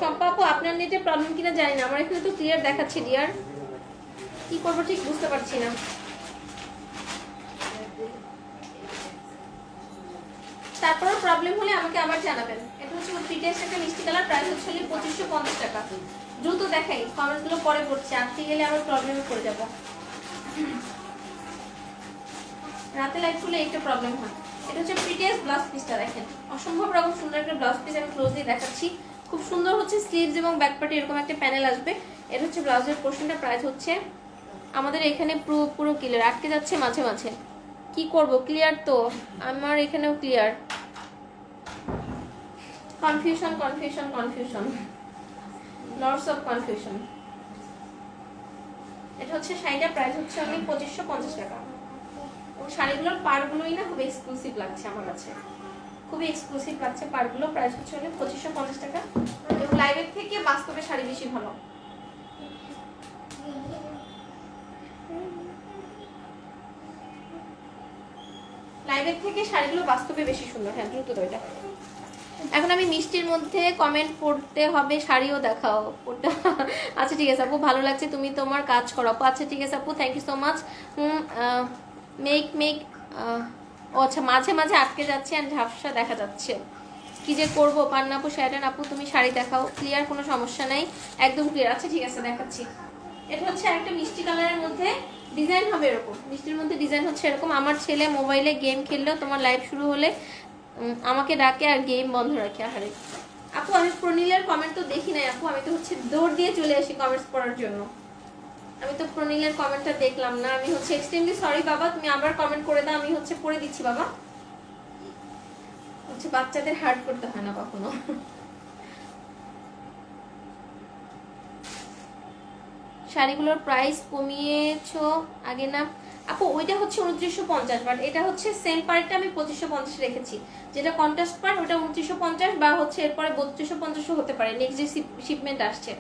শম্পা আপু আপনার নেটে প্রবলেম কিনা জানি না, আমার এখানে তো ক্লিয়ার দেখাচ্ছে ডিয়ার, কি করবো ঠিক বুঝতে পারছি না। তারপরও প্রবলেম হলে আমাকে আবার জানাবেন। এটা হচ্ছে প্রিটেস্ট একটা মিষ্টি কালার, প্রাইস হচ্ছে 2550 টাকা। দ্রুত দেখাই, কমেন্টসগুলো পরে পড়ছে, আটকে গেলে আবার প্রবলেমে পড়ে যাবো। রাতে লাইট খুলে একটা প্রবলেম হয়। এটা হচ্ছে প্রিটিয়েস্ট ব্লাউজ পিসটা, দেখেন অসম্ভব রকম সুন্দর একটা ব্লাউজ পিস। আমি ক্লোজলি দেখাচ্ছি, খুব সুন্দর হচ্ছে স্লিভস এবং ব্যাক পার্টে এরকম একটা প্যানেল আসবে। এটা হচ্ছে ব্লাউজের পোর্শনটা, প্রাইস হচ্ছে আমাদের এখানে পুরো পুরো ক্লিয়ার, আটকে যাচ্ছে মাঝে মাঝে, কি করব? ক্লিয়ার তো আমার এখানেও clear, confusion confusion confusion, lots of confusion. এটা হচ্ছে শাড়িটার প্রাইস হচ্ছে আমি 2550 টাকা। এবং শাড়িগুলোর পাড়গুলোই না খুব এক্সক্লুসিভ লাগছে আমার কাছে, খুবই এক্সক্লুসিভ লাগছে পাড়গুলো। প্রাইস হচ্ছে অনলি 2550 টাকা। এবং লাইভের থেকে বাস্তবে শাড়ি বেশি ভালো। লাইভের থেকে শাড়িগুলো বাস্তবে বেশি সুন্দর। হ্যাঁ দ্রুত তো এটা। এখন আমি মিষ্টির মধ্যে কমেন্ট পড়তে হবে, শাড়িও দেখাও পড়তে। আচ্ছা ঠিক আছে আপু, ভালো লাগছে তুমি তোমার কাজ করো আপু। আচ্ছা ঠিক আছে আপু, থ্যাংক ইউ সো মাচ। মেক ও আচ্ছা, মাঝে মাঝে আটকে যাচ্ছে আর ঝাপসা দেখা যাচ্ছে, কি যে করবো। পান্না আপু, শ্যাটেন আপু তুমি শাড়ি দেখাও, ক্লিয়ার, কোনো সমস্যা নাই, একদম ক্লিয়ার। আচ্ছা ঠিক আছে দেখাচ্ছি। এটা হচ্ছে একটা মিষ্টি কালারের মধ্যে ডিজাইন হবে এরকম, মিষ্টির মধ্যে ডিজাইন হচ্ছে এরকম। আমার ছেলে মোবাইলে গেম খেললেও তোমার লাইভ শুরু হলে আমাকে ডাকে আর গেম বন্ধ রাখে। আহারে আপু, আমি প্রনীলের কমেন্ট তো দেখি নাই আপু, আমি তো হচ্ছে দৌড় দিয়ে চলে আসি কমেন্টস পড়ার জন্য। আমি তো প্রনীলের কমেন্টটা দেখলাম না, আমি হচ্ছে এক্সট্রিমলি সরি বাবা, তুমি আবার কমেন্ট করে দাও, আমি হচ্ছে পড়ে দিচ্ছি বাবা। হচ্ছে বাচ্চাদের হার্ট করতে হয় না কখনো। শাড়িগুলোর প্রাইস কমিয়েছো আগে না আপু? ওইটা হচ্ছে 2950, বাট এটা হচ্ছে সেম পার্টটা আমি 2550 রেখেছি। যেটা কন্ট্রাস্ট পার্ট ওটা 2950, বা হচ্ছে এরপরে 3250 হতে পারে নেক্সট যে শিপমেন্ট আসছে।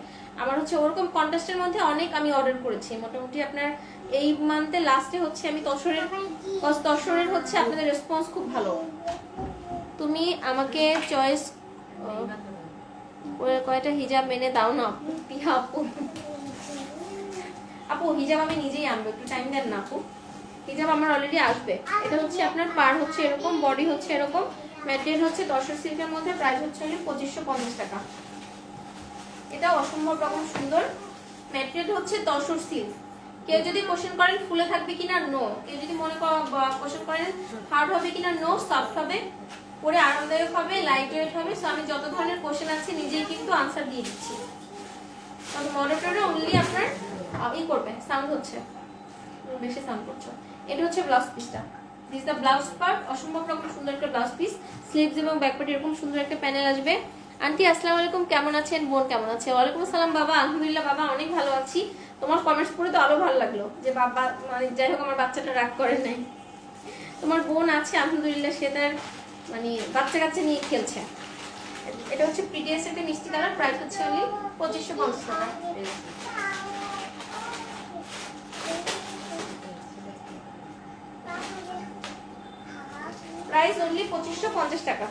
আমার হচ্ছে ওরকম কন্ট্রাস্টের মধ্যে অনেক আমি অর্ডার করেছি, মোটামুটি আপনার এই মান্থে লাস্টে হচ্ছে আমি তসরের হচ্ছে আপনাদের রেসপন্স খুব ভালো। তুমি আমাকে চয়েস কয়টা হিজাব এনে দাও না আপু। আপু হিজাব আমি নিজেই আনবো, একটু টাইম দেন না আপু, হিজাব আমার অলরেডি আসবে। এটা হচ্ছে আপনার পার হচ্ছে এরকম, বডি হচ্ছে এরকম, ম্যাটেরিয়াল হচ্ছে তসর সিল্কের মধ্যে, প্রাইস হচ্ছে 2550 টাকা। এটা অসম্ভব রকম সুন্দর, ম্যাটেরিয়াল হচ্ছে তসর সিল্ক। কেউ যদি কোশ্চেন করেন ফুলে থাকবে কিনা, নো। কেউ যদি মনে কোশ্চেন করেন হার্ড হবে কিনা, নো, সফট হবে, পরে আরামদায়ক হবে, লাইট ওয়েট হবে। সো আমি যত ধরনের কোশ্চেন আছে নিজেই কিন্তু আনসার দিয়ে দিচ্ছি। তবে মনিটরে অনলি আপনার করবে, সাউন্ড হচ্ছে বেশি সাউন্ড করছো। এটা হচ্ছে ব্লাউজ পিসটা, দিস দ্য ব্লাউজ পার্ট, অসম্ভব রকম সুন্দর একটা ব্লাউজ পিস, স্লিভস এবং ব্যাক পার্ট এরকম সুন্দর একটা প্যানেল আসবে। আন্টি আসসালামু আলাইকুম, কেমন আছেন? বোন কেমন আছে? ওয়ালাইকুম আসসালাম বাবা, আলহামদুলিল্লাহ বাবা অনেক ভালো আছি। তোমার কমেন্টস পড়ে তো আরো ভালো লাগলো যে বাবা, মানে যাই হোক আমার বাচ্চাটা রাগ করে নাই। তোমার বোন আছে আলহামদুলিল্লাহ, সে তার মানে বাচ্চা কাচ্চা নিয়ে খেলছে। এটা হচ্ছে প্রিটিয়াস একটা মিষ্টি কালার, প্রাইস হচ্ছে অনলি 2550 টাকা। প্রাইস অনলি 2550 টাকা।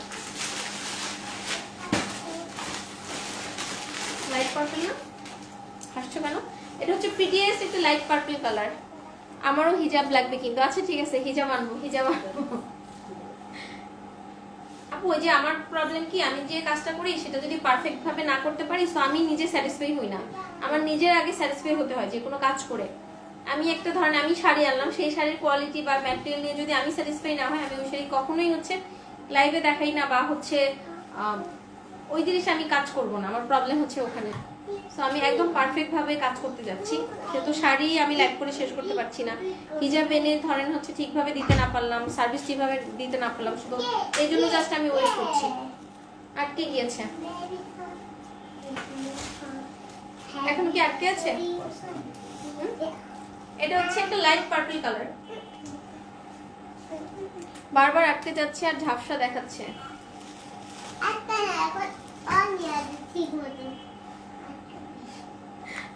লাইট পার্পল না, হাসছো কেন? এটা হচ্ছে প্রিটিয়াস একটা লাইট পার্পল কালার। আমারও হিজাব লাগবে কিন্তু। আচ্ছা ঠিক আছে, হিজাব আনবো, হিজাব আনবো আপু। ওই যে আমার প্রবলেম কি, আমি যে কাজটা করি সেটা যদি পারফেক্ট ভাবে না করতে পারি, সো আমি নিজে স্যাটিসফাই হই না। আমার নিজের আগে স্যাটিসফাই হতে হয় যে কোনো কাজ করে। আমি একটা ধরেন আমি শাড়ি আনলাম, সেই শাড়ির কোয়ালিটি বা ম্যাটেরিয়াল নিয়ে যদি আমি স্যাটিসফাই না হয়, আমি ওই শাড়ি কখনোই হচ্ছে লাইভে দেখাই না, বা হচ্ছে ওই জিনিস আমি কাজ করব না। আমার প্রবলেম হচ্ছে ওখানে। সো আমি একদম পারফেক্ট ভাবে কাজ করতে যাচ্ছি, সেহেতু শাড়ি আমি লাইভ করে শেষ করতে পারছি না। হিজাব এনে ধরেন হচ্ছে ঠিকভাবে দিতে না পারলাম, সার্ভিস ঠিকভাবে দিতে না পারলাম, শুধু এই জন্য জাস্ট আমি ওয়েট করছি। আটকে গিয়েছে, এখন কি আটকে আছে? এটা হচ্ছে একটা লাইট পার্পল কালার, বারবার আটকে যাচ্ছে আর ঝাপসা দেখাচ্ছে।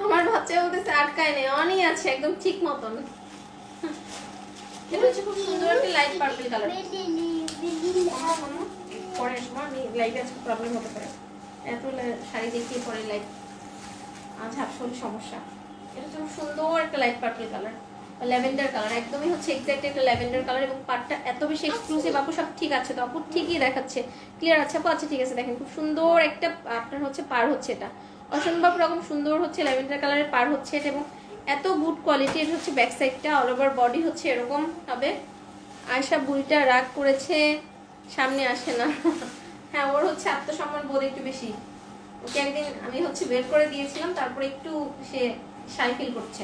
আমার বাচ্চা বলতেছে আটকায় নেই, অনই আছে একদম ঠিক মতন। এটা হচ্ছে খুব সুন্দর একটা লাইট পার্পল কালার। পরের সময় লাইটে আজকে প্রবলেম হতে পারে, এত শাড়ি দেখিয়ে পরে লাইট ঝাপসা হলে সমস্যা। এটা হচ্ছে খুব সুন্দর একটা light purple colour, lavender colour, একদমই হচ্ছে এক্স্যাক্ট একটা ল্যাভেন্ডার কালার। এবং পাটটা এত বেশি এক্সক্লুসিভ আপু, সব ঠিক আছে তো আপু? ঠিকই দেখাচ্ছে, ক্লিয়ার আছে আপু? আচ্ছা ঠিক আছে, দেখেন খুব সুন্দর একটা আপনার হচ্ছে পার হচ্ছে, এটা অসম্ভব রকম সুন্দর হচ্ছে ল্যাভেন্ডার কালারের পার হচ্ছে এটা, এবং এত গুড কোয়ালিটির হচ্ছে ব্যাক সাইডটা, অল ওভার বডি হচ্ছে এরকম হবে। আয়শা বুড়িটা রাগ করেছে, সামনে আসে না। হ্যাঁ, ওর হচ্ছে আত্মসম্মান বোধ একটু বেশি। ওকে একদিন আমি হচ্ছে বের করে দিয়েছিলাম, তারপরে একটু সে শাই ফিল করছে।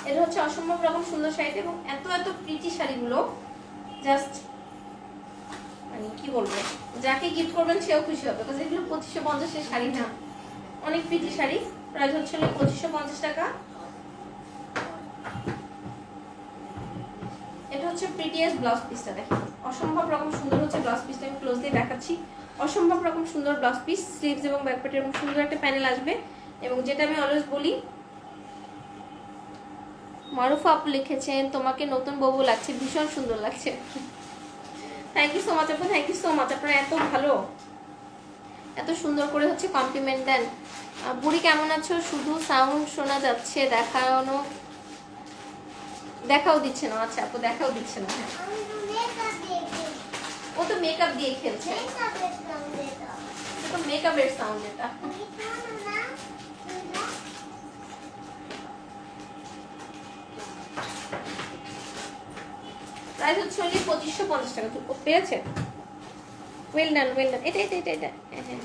এটা হচ্ছে অসম্ভব রকম সুন্দর শাড়িটা, এবং এত এত প্রিটি শাড়িগুলো জাস্ট মানে কি বলবো, যাকে গিফট করবেন সেও খুশি হবে, কারণ এগুলো 2550 শাড়ি না, অনেক প্রিটি শাড়ি। প্রাইস হচ্ছে 2550 টাকা। এটা হচ্ছে প্রিটিয়েস্ট ব্লাউজ পিসটা, দেখেন অসম্ভব রকম সুন্দর হচ্ছে ব্লাউজ পিসটা, আমি ক্লোজ দিয়ে দেখাচ্ছি। অসম্ভব রকম সুন্দর ব্লাউজ পিস, স্লিভস এবং ব্যাকপ্যাট এরকম সুন্দর একটা প্যানেল আসবে। এবং যেটা আমি অলওয়েজ বলি, মারুফা আপু লিখেছেন তোমাকে নতুন বউ লাগছে, ভীষণ সুন্দর লাগছে। থ্যাংক ইউ সো মাচ আপু, থ্যাংক ইউ সো মাচ। আপনারা এত ভালো, এত সুন্দর করে হচ্ছে কমপ্লিমেন্ট দেন। বুড়ি কেমন আছো? শুধু সাউন্ড শোনা যাচ্ছে, দেখাও দিচ্ছে না। আচ্ছা আপু, দেখাও দিচ্ছে না। হ্যাঁ, ও তো মেকআপ দিয়ে খেলছে, তো মেকআপের সাউন্ড এটা। প্রাইস হচ্ছে 2550 টাকা। ও পেয়েছে, ওয়েল ডান, ওয়েল ডান। এটা এটা এটা এটা হ্যাঁ হ্যাঁ।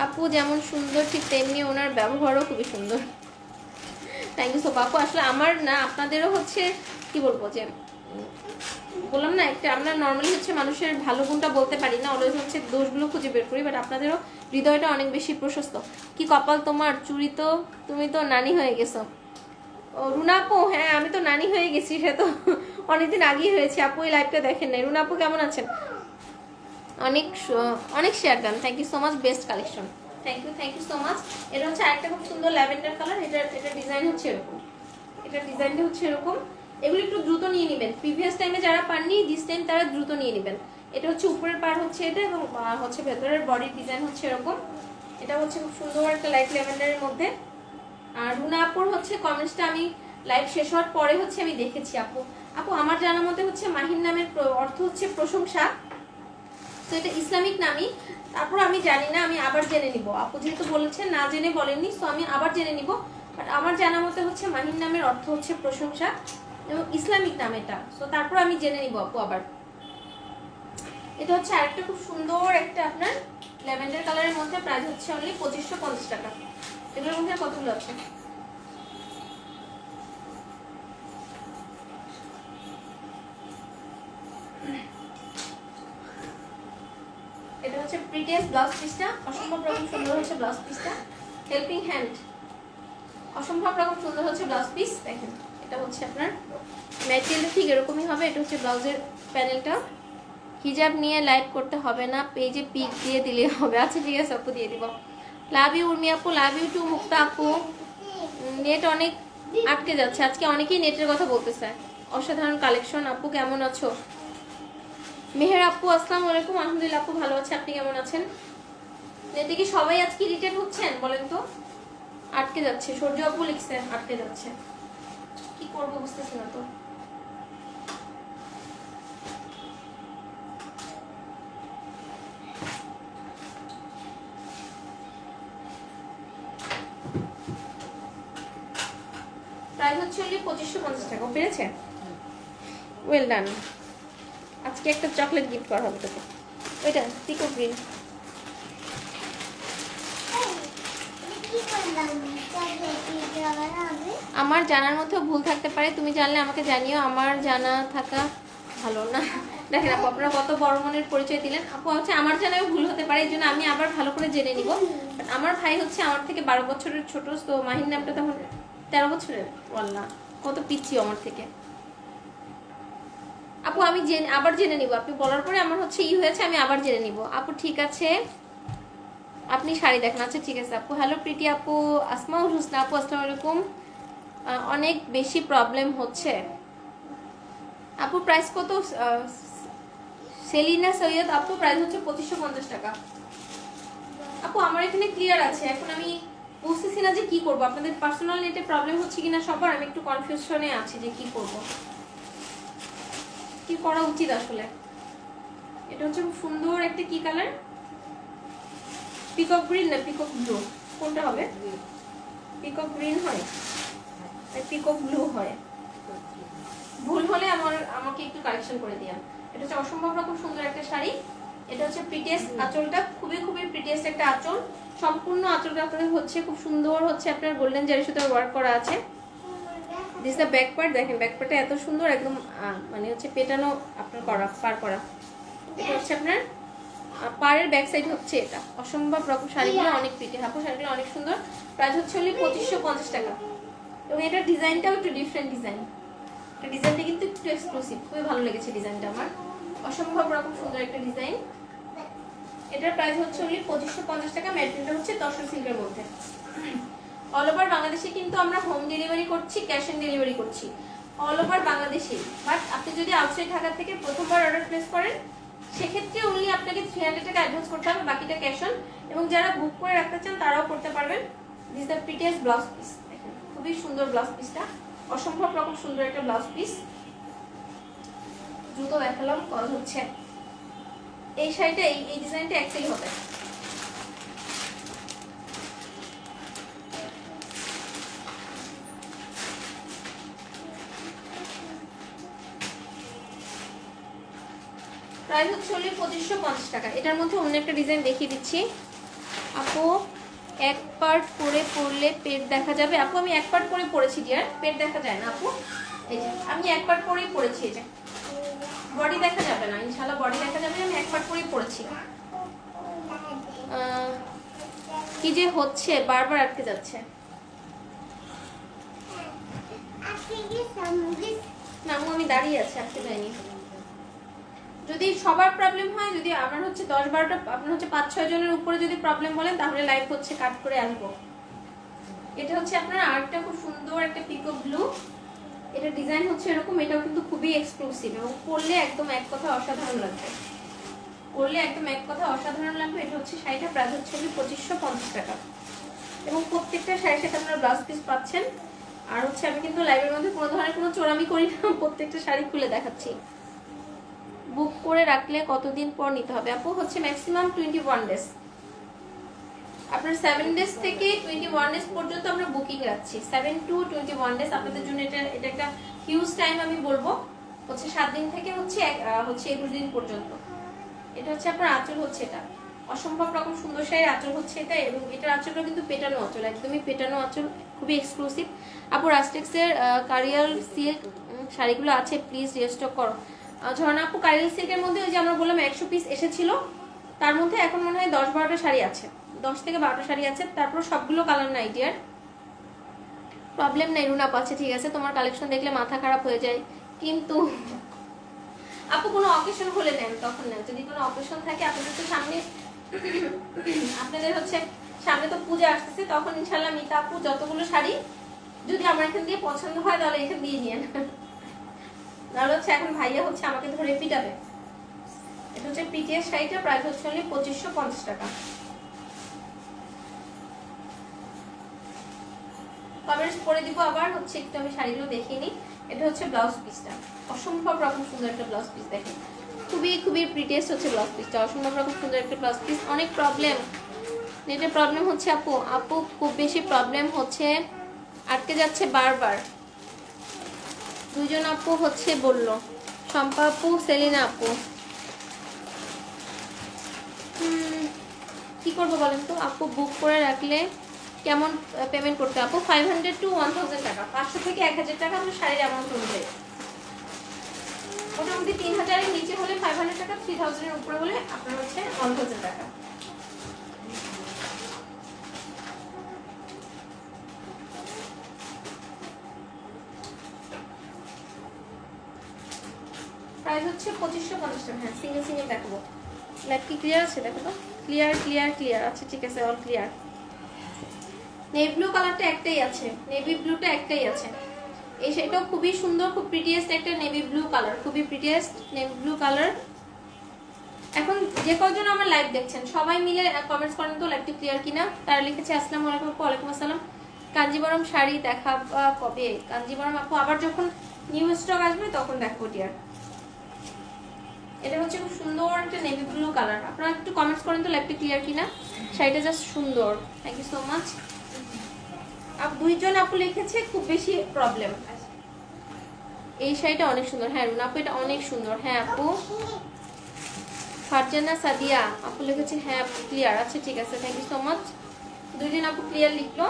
আপু যেমন সুন্দর ঠিক তেমনি ওনার ব্যবহারও খুবই সুন্দর। থ্যাংক ইউ সো আপু। আসলে আমার না, আপনাদেরও হচ্ছে কি বলবো, যে বললাম না একটা, আমরা নর্মালি হচ্ছে মানুষের ভালো গুণটা বলতে পারি না, অলওয়েজ হচ্ছে দোষগুলো খুঁজে বের করি, বাট আপনাদেরও হৃদয়টা অনেক বেশি প্রশস্ত। কি কপাল তোমার, চুরি তো, তুমি তো নানি হয়ে গেছো। ও রুনা আপু, হ্যাঁ আমি তো নানি হয়ে গেছি, সে তো অনেকদিন আগেই হয়েছে। আপু এই লাইভটা দেখেন নাই। রুনা আপু কেমন আছেন? অনেক অনেক শেয়ার দেন, thank you so much. Best collection, thank you so much. এটা হচ্ছে আরেকটা খুব সুন্দর ল্যাভেন্ডার কালার। এটা ডিজাইন হচ্ছে এরকম, এটা ডিজাইনটা হচ্ছে এরকম। এগুলো একটু দ্রুত নিয়ে নেবেন, প্রিভিয়াস টাইমে যারা পাননি দিস টাইম তারা দ্রুত নিয়ে নেবেন। এটা হচ্ছে উপরের পার হচ্ছে এটা, এবং হচ্ছে ভেতরের বডির ডিজাইন হচ্ছে এরকম। এটা হচ্ছে খুব সুন্দর একটা লাইট ল্যাভেন্ডারের মধ্যে। আর রুনা আপুর হচ্ছে কমেন্টসটা আমি লাইভ শেষ হওয়ার পরে হচ্ছে আমি দেখেছি। আপু আমার জানা মতে হচ্ছে মাহিন নামের অর্থ হচ্ছে প্রশংসা, তো এটা ইসলামিক নামই। তারপর আমি জানি না, আমি আবার জেনে নিব। আপু যেহেতু বলেছেন, না জেনে বলেননি, সো আমি আবার জেনে নিব। বাট আমার জানা মতে হচ্ছে মাহিন নামের অর্থ হচ্ছে প্রশংসা, এবং ইসলামিক নাম এটা। সো তারপর আমি জেনে নিব আপু আবার। এটা হচ্ছে আরেকটা খুব সুন্দর একটা আপনার ল্যাভেন্ডার কালারের মধ্যে, প্রাইস হচ্ছে অনলি 2550 টাকা। এগুলোর মধ্যে কতগুলো আছে? এটা হচ্ছে প্রিটিয়েস্ট ব্লাউজ পিসটা, অসম্ভব রকম সুন্দর হচ্ছে ব্লাউজ পিসটা। হেল্পিং হ্যান্ড, অসম্ভব রকম সুন্দর হচ্ছে ব্লাউজ পিস। দেখেন এটা হচ্ছে আপনার ম্যাটেরিয়ালটা ঠিক এরকমই হবে। এটা হচ্ছে ব্লাউজের প্যানেলটা। হিজাব নিয়ে লাইভ করতে হবে না, পেজে পিক দিয়ে দিলে হবে। আচ্ছা ঠিক আছে আপু, দিয়ে দিব। লাভ ইউ উর্মি আপু, লাভ ইউ টু মুক্তা আপু। নেট অনেক আটকে যাচ্ছে আজকে, অনেকেই নেটের কথা বলতেছে। অসাধারণ কালেকশন। আপু কেমন আছো? মেহের আপু আসসালামু আলাইকুম। আলহামদুলিল্লাহ আপু ভালো আছে, আপনি কেমন আছেন? নেটে কি সবাই আজকে ইরিটেট হচ্ছেন বলেন তো? আটকে যাচ্ছে, সূর্য আপু লিখছে আটকে যাচ্ছে, কি করবো বুঝতেছি না তো। প্রাইস হচ্ছে 2550 টাকা। পেরেছে, ওয়েল ডান। আজকে একটা চকলেট গিফট করা হবে তোকে, ওইটা পিকো গ্রিন। আমার জানার মধ্যেও ভুল থাকতে পারে, তুমি জানলে আমাকে জানিও। আমার জানা থাকা ভালো না। দেখেন আপু, আপনারা কত বড় মনের পরিচয় দিলেন। আপু হচ্ছে আমার জানাও ভুল হতে পারে, এই জন্য আমি আবার ভালো করে জেনে নিব। আমার ভাই হচ্ছে আমার থেকে 12 বছরের ছোট, তো মাহির নামটা তখন 13 বছরের। আল্লাহ, কত পিচ্ছি আমার থেকে। আপু আমি আবার জেনে নিব, আপনি বলার পরে আমার হচ্ছে হয়েছে, আমি আবার জেনে নিব। আপু ঠিক আছে, আপনি শাড়ি দেখেন। আচ্ছা ঠিক আছে আপু। হ্যালো প্রীতি আপু, আসমাউল হোসনা আপু আসসালামু আলাইকুম। অনেক বেশি প্রবলেম হচ্ছে আপু। প্রাইস কত? সেলিনা সৈয়দ আপু, প্রাইস হচ্ছে 2550 টাকা। আপু আমার এখানে ক্লিয়ার আছে, এখন আমি বুঝতেছি না যে কি করব। আপনাদের পার্সোনাল নেটে প্রবলেম হচ্ছে কিনা সবার, আমি একটু কনফিউশনে আছি যে কি করব, কি করা উচিত আসলে। এটা হচ্ছে খুব সুন্দর একটা কি কালার, পিকক গ্রিন না পিকক ব্লু, কোনটা হবে? পিকক গ্রিন হয়, পিকক ব্লু হয়। ভুল হলে আমাকে একটু কারেকশন করে দিও। এটা হচ্ছে অসম্ভব রকম সুন্দর একটা শাড়ি। এটা হচ্ছে প্রিটিয়েস্ট আঁচলটা, খুবই খুবই প্রিটিয়েস্ট একটা আঁচল। সম্পূর্ণ আঁচলটা আপনাদের হচ্ছে খুব সুন্দর হচ্ছে আপনার গোল্ডেন জারি সুতার ওয়ার্ক করা আছে। দিস দ্য ব্যাক পার্ট, দেখেন ব্যাক পার্টটা এত সুন্দর, একদম মানে হচ্ছে পেটানো আপনার করা পার করা। এটা হচ্ছে আপনার পাড়ের ব্যাক সাইড হচ্ছে এটা। অসম্ভব রকম শাড়িগুলো অনেক প্রিটি, হাফু শাড়িগুলো অনেক সুন্দর। প্রাইস হচ্ছে হলে 2550 টাকা। এবং এটার ডিজাইনটাও একটু ডিফারেন্ট ডিজাইন, ডিজাইনটা কিন্তু একটু এক্সক্লুসিভ, খুবই ভালো লেগেছে ডিজাইনটা আমার। অসম্ভব রকম সুন্দর একটা ডিজাইন। এটার প্রাইস হচ্ছে হলে 2550 টাকা। ম্যাটেরিয়ালটা হচ্ছে তসর সিল্কের মধ্যে। অল ওভার বাংলাদেশে কিন্তু আমরা হোম ডেলিভারি করছি, ক্যাশ অন ডেলিভারি করছি অল ওভার বাংলাদেশে। বাট আপনি যদি আউটসাইড ঢাকা থেকে প্রথমবার অর্ডার প্লেস করেন সেক্ষেত্রে অনলি আপনাকে 300 টাকা অ্যাডভান্স করতে হবে, বাকিটা ক্যাশ অন। এবং যারা বুক করে রাখতে চান তারাও করতে পারবেন। This the prettiest blouse piece, দেখেন খুবই সুন্দর ব্লাউজ পিসটা, অসম্ভব রকম সুন্দর একটা ব্লাউজ পিস। জুতো দেখালাম, কল হচ্ছে এই শাড়িটা এই ডিজাইনটা একটাই হবে। প্রাইস হচ্ছে হলে 2550 টাকা। এটার মধ্যে অন্য একটা ডিজাইন দেখিয়ে দিচ্ছি। আপু এক পার্ট করে পরলে পেট দেখা যাবে? আপু আমি এক পার্ট করে পরেছি ডিয়ার, পেট দেখা যায় না আপু। এই যে আমি এক পার্ট করেই পরেছি, এই যে বডি দেখা যাবে না ইনশাআল্লাহ, বডি দেখা যাবে না, আমি এক পার্ট করেই পরেছি। কি যে হচ্ছে, বারবার আটকে যাচ্ছে। না আমি দাঁড়িয়ে আছি, আটকে যাইনি। যদি সবার প্রবলেম হয়, যদি আমার হচ্ছে 10-12টা, আপনার হচ্ছে 5-6 জনের উপরে যদি প্রবলেম বলেন তাহলে লাইভ হচ্ছে কাট করে আসবো। এটা হচ্ছে আপনার আরেকটা খুব সুন্দর একটা পিকক ব্লু। এটা ডিজাইন হচ্ছে এরকম, এটাও কিন্তু খুবই এক্সক্লুসিভ এবং পরলে একদম এক কথা অসাধারণ লাগবে, পরলে একদম এক কথা অসাধারণ লাগবে। এটা হচ্ছে শাড়িটা প্রাইস হচ্ছে 2550 টাকা। এবং প্রত্যেকটা শাড়ির সাথে আপনারা ব্লাউজ পিস পাচ্ছেন। আর হচ্ছে আমি কিন্তু লাইভের মধ্যে কোনো ধরনের কোনো চোরামি করি না, প্রত্যেকটা শাড়ি খুলে দেখাচ্ছি। বুক করে রাখলে কতদিন পর নিতে হবে? আপু হচ্ছে ম্যাক্সিমাম 21 ডেজ। আপনার 7 ডেজ থেকে 21 ডেজ পর্যন্ত আমরা বুকিং রাখছি। 7 to 21 ডেজ আপনাদের জন্য এটা একটা হিউজ টাইম। আমি বলবো হচ্ছে 7 দিন থেকে হচ্ছে 21 দিন পর্যন্ত। এটা হচ্ছে আপনার আঁচল হচ্ছে, এটা অসম্ভব রকম সুন্দর শাড়ির আঁচল হচ্ছে এটা। এবং এটার আঁচলটা কিন্তু পেটানো আঁচল, একদমই পেটানো আঁচল, খুবই এক্সক্লুসিভ। আপু রাস্টেক্সের কারিয়াল সিল্ক শাড়িগুলো আছে, প্লিজ রিস্টক করো। ঝর্ণা আপু কারিয়াল সিল্কের মধ্যে ওই যে আমরা বললাম 100 পিস এসেছিল, তার মধ্যে এখন মনে হয় 10-12টা শাড়ি আছে, 10 থেকে 12টা শাড়ি আছে। তারপর সবগুলো কালার নাই ডিয়ার, প্রবলেম নাই। রুনা পাচ্ছে, ঠিক আছে, তোমার কালেকশন দেখলে মাথা খারাপ হয়ে যায়। কিন্তু আপু কোনো অকেশন হলে নেন, তখন নেন। যদি কোনো অকেশন থাকে আপনাদের তো সামনে, আপনাদের হচ্ছে সামনে তো পূজা আসতেছে, তখন ইনশাল্লাহ মিতা আপু যতগুলো শাড়ি যদি আমার এখান দিয়ে পছন্দ হয় তাহলে এখান দিয়ে নিয়ে নেন। তাহলে হচ্ছে এখন ভাইয়া হচ্ছে আমাকে ধরে পিটাবে। এটা হচ্ছে পিটিএস শাড়িটা, প্রাইস হচ্ছে 2550 টাকা। কমেন্টস করে দিব আবার হচ্ছে, একটু আমি শাড়িগুলো দেখিয়ে নিই। এটা হচ্ছে ব্লাউজ পিসটা, অসম্ভব রকম সুন্দর একটা ব্লাউজ পিস, দেখেন খুবই খুবই প্রিটিয়েস্ট হচ্ছে ব্লাউজ পিসটা, অসম্ভব রকম সুন্দর একটা ব্লাউজ পিস। অনেক প্রবলেম, নেটের প্রবলেম হচ্ছে আপু, আপু খুব বেশি প্রবলেম হচ্ছে, আটকে যাচ্ছে বারবার। দুজন আপু হচ্ছে বললো, শম্পা আপু, সেলিনা আপু। কি করবো বলেন তো আপু? বুক করে রাখলে কেমন পেমেন্ট করতে? আপু 500 to 1000 টাকা, 500 থেকে 1000 টাকা আপনার শাড়ির অ্যামাউন্ট অনুযায়ী। মোটামুটি 3000 এর নিচে হলে 500 টাকা, 3000 এর উপরে হলে আপনার হচ্ছে 1000 টাকা। প্রাইস হচ্ছে 2550 টাকা। হ্যাঁ সিঙ্গেল সিঙ্গেল দেখাবো। লাইট কি ক্লিয়ার আছে? দেখো তো, ক্লিয়ার ক্লিয়ার ক্লিয়ার আছে, ঠিক আছে, অল ক্লিয়ার। নেভি ব্লু কালারটা একটাই আছে, নেভি ব্লুটা একটাই আছে। এই শাড়িটাও খুবই সুন্দর, খুব প্রিটিয়েস্ট একটা নেভি ব্লু কালার, খুবই প্রিটিয়েস্ট নেভি ব্লু কালার। এখন যে কজন আমার লাইভ দেখছেন সবাই মিলে কমেন্টস করেন তো লাইভটি ক্লিয়ার কিনা। তারা লিখেছে আসসালামু আলাইকুম। ওয়ালাইকুম আসসালাম। কাঞ্জিবরম শাড়ি দেখাবা কবে? কাঞ্জিবরম আপু আবার যখন নিউ স্টক আসবে তখন দেখবো ডিয়ার। এটা হচ্ছে খুব সুন্দর একটা নেভি ব্লু কালার। আপনারা একটু কমেন্টস করেন তো লাইভটা ক্লিয়ার কিনা। শাড়িটা জাস্ট সুন্দর। Thank you so much. দুইজন আপু লিখেছে খুব বেশি প্রবলেম। এই শাড়িটা অনেক সুন্দর। হ্যাঁ রুনা আপু এটা অনেক সুন্দর। হ্যাঁ আপু ফারজানা সাদিয়া আপু লিখেছে হ্যাঁ আপু ক্লিয়ার। আচ্ছা ঠিক আছে, থ্যাংক ইউ সো মাচ। দুইজন আপু ক্লিয়ার লিখলো।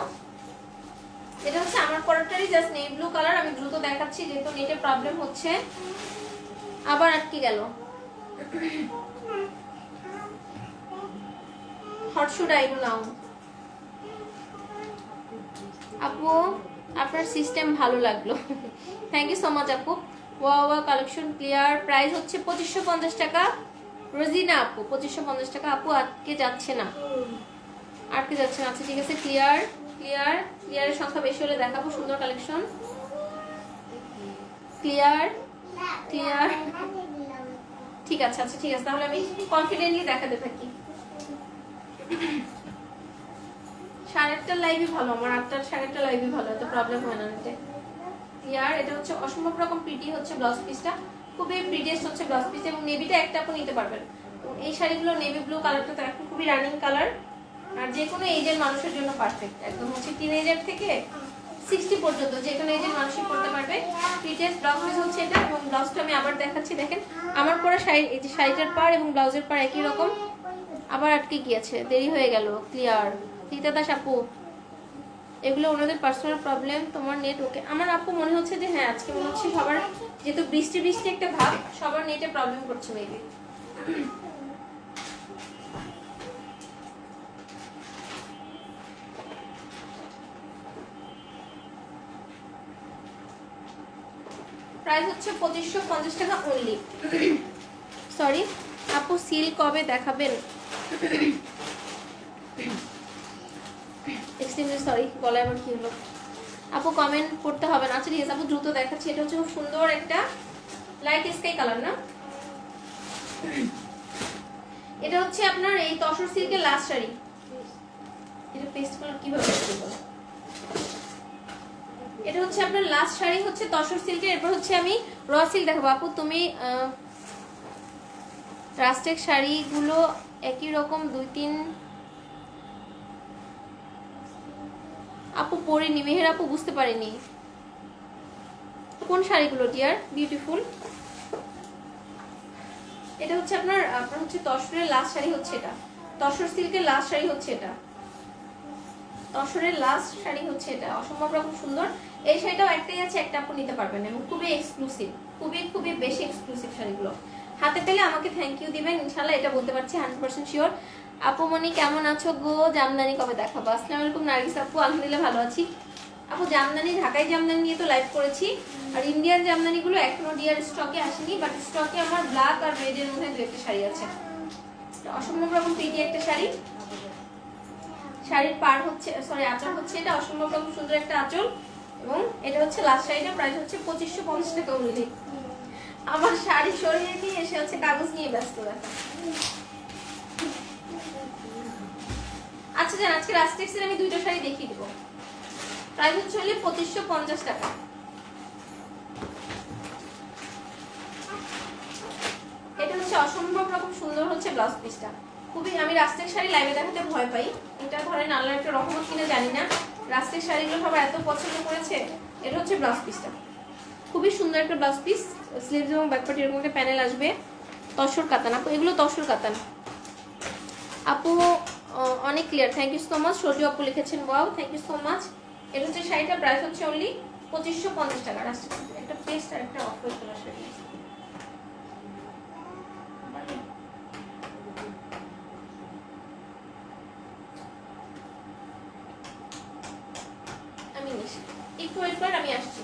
এটা হচ্ছে আমার পরাটারই জাস্ট নেভি ব্লু কালার। আমি দ্রুত দেখাচ্ছি যেহেতু নেটে প্রবলেম হচ্ছে। আবার আটকে গেল। What should I do now? আপু আপনার সিস্টেম ভালো লাগলো। থ্যাংক ইউ সো মাচ আপু। ওয়া কালেকশন ক্লিয়ার। প্রাইস হচ্ছে 2550 টাকা। রোজিনা আপু 2550 টাকা। আপু আটকে যাচ্ছে না, আটকে যাচ্ছে না। আচ্ছা ঠিক আছে, ক্লিয়ার ক্লিয়ার। ক্লিয়ারের সংখ্যা বেশি হলে দেখাবো সুন্দর কালেকশন। ক্লিয়ার ক্লিয়ার ঠিক আছে। আচ্ছা ঠিক আছে, তাহলে আমি কনফিডেন্টলি দেখাতে থাকি। 8:30 লাইভই ভালো, আমার 8:30 8:30 লাইভই ভালো, এত প্রবলেম হয় না এতে। ক্লিয়ার। এটা হচ্ছে অসম্ভব রকম প্রিটি হচ্ছে ব্লাউজ পিসটা, খুবই প্রিটিয়েস্ট হচ্ছে ব্লাউজ পিস। এবং নেভিটা একটা আপনি নিতে পারবেন। এই শাড়িগুলো নেভি ব্লু কালারটা তো এখন খুবই রানিং কালার, আর যে কোনো এজের মানুষের জন্য পারফেক্ট। একদম হচ্ছে টিনেজার থেকে 60 পর্যন্ত যে কোনো এজের মানুষই পরতে পারবে। প্রিটিয়েস্ট ব্লাউজ পিস হচ্ছে এটা। এবং ব্লাউজটা আমি আবার দেখাচ্ছি, দেখেন আমার পরা শাড়ি, এই যে শাড়িটার পার এবং ব্লাউজের পার একই রকম। আবার আটকে গিয়েছে, দেরি হয়ে গেল। ক্লিয়ার। রীতা দাস আপু এগুলো ওনাদের পার্সোনাল প্রবলেম, তোমার নেট ওকে? আমার আপু মনে হচ্ছে যে হ্যাঁ আজকে মনে হচ্ছে সবার, যেহেতু বৃষ্টি বৃষ্টি একটা ভাব, সবার নেটে প্রবলেম করছে মেবি। প্রাইস হচ্ছে 2550 টাকা অনলি। সরি আপু সিল কবে দেখাবেন? এক্সট্রিমলি সরি, গলায় আবার কি হলো? আপু কমেন্ট করতে হবে না। আচ্ছা ঠিক আছে আপু দ্রুত দেখাচ্ছি। এটা হচ্ছে খুব সুন্দর একটা লাইট স্কাই কালার না? এটা হচ্ছে আপনার এই তসর সিল্কের লাস্ট শাড়ি। এটা পেস্ট কালার কিভাবে করব? এটা হচ্ছে আপনার লাস্ট শাড়ি হচ্ছে তসর সিল্কের। এরপর হচ্ছে আমি র সিল্ক দেখাবো। আপু তুমি রাস্টেক শাড়িগুলো একই রকম 2-3 আপু পরিনি। মেহের আপু বুঝতে পারিনি কোন শাড়িগুলো ডিয়ার বিউটিফুল। এটা হচ্ছে আপনার হচ্ছে তসরের লাস্ট শাড়ি হচ্ছে এটা, তসর সিল্কের লাস্ট শাড়ি হচ্ছে এটা, তসরের লাস্ট শাড়ি হচ্ছে এটা। অসম্ভব রকম সুন্দর। এই শাড়িটাও একটাই আছে, একটা আপু নিতে পারবেন এবং খুবই এক্সক্লুসিভ, খুবই খুবই বেশি এক্সক্লুসিভ শাড়িগুলো। হাতে পেলে আমাকে থ্যাংক ইউ দিবেন ইনশাল্লাহ, এটা বলতে পারছি 100% শিওর। আপু মনি কেমন আছো গো? জামদানি কবে দেখাবো? আসসালামু আলাইকুম নার্গিস আপু, আলহামদুলিল্লাহ ভালো আছি আপু। জামদানি ঢাকায় জামদানি নিয়ে তো লাইভ করেছি, আর ইন্ডিয়ান জামদানিগুলো এখনো ডিয়ার স্টকে আসেনি, বাট স্টকে আমার ব্ল্যাক আর রেডের মধ্যে দু একটা শাড়ি আছে। অসম্ভব রকম প্রিটি একটা শাড়ি। শাড়ির পার হচ্ছে, সরি আঁচল হচ্ছে এটা, অসম্ভব রকম সুন্দর একটা আঁচল। এবং এটা হচ্ছে লাস্ট শাড়িটা, প্রাইস হচ্ছে 2550 টাকা অনলি। আমার শাড়ি সরিয়ে নিয়ে এসে হচ্ছে কাগজ নিয়ে ব্যস্ত দেখা। আচ্ছা জান, আজকে রাস্টেক্সের আমি দুইটা শাড়ি দেখিয়ে দিব। প্রাইস হচ্ছে 2550 টাকা। এটা হচ্ছে অসম্ভব রকম সুন্দর হচ্ছে ব্লাউজ পিসটা। খুবই, আমি রাস্টেক শাড়ি লাইভে দেখাতে ভয় পাই। এটা ধরেন আল্লাহর একটা রহমত কিনা জানি না, রাস্টেক শাড়িগুলো সবাই এত পছন্দ করেছে। এটা হচ্ছে ব্লাউজ পিসটা, খুবই সুন্দর একটা ব্লাউজ পিস। স্লিভস এবং ব্যাকপার্ট এরকম একটা প্যানেল আসবে। তসর কাতান আপু, এগুলো তসর কাতান আপু। অনেক clear, thank you so much. সজু আপু লিখেছেন wow, thank you so much. এটা হচ্ছে শাড়িটা, প্রাইস হচ্ছে অনলি 2550 টাকা। একটা পেস্ট আর একটা অফ হোয়াইট কালার শাড়ি। আমি একটু ওয়েট করেন, আমি আসছি।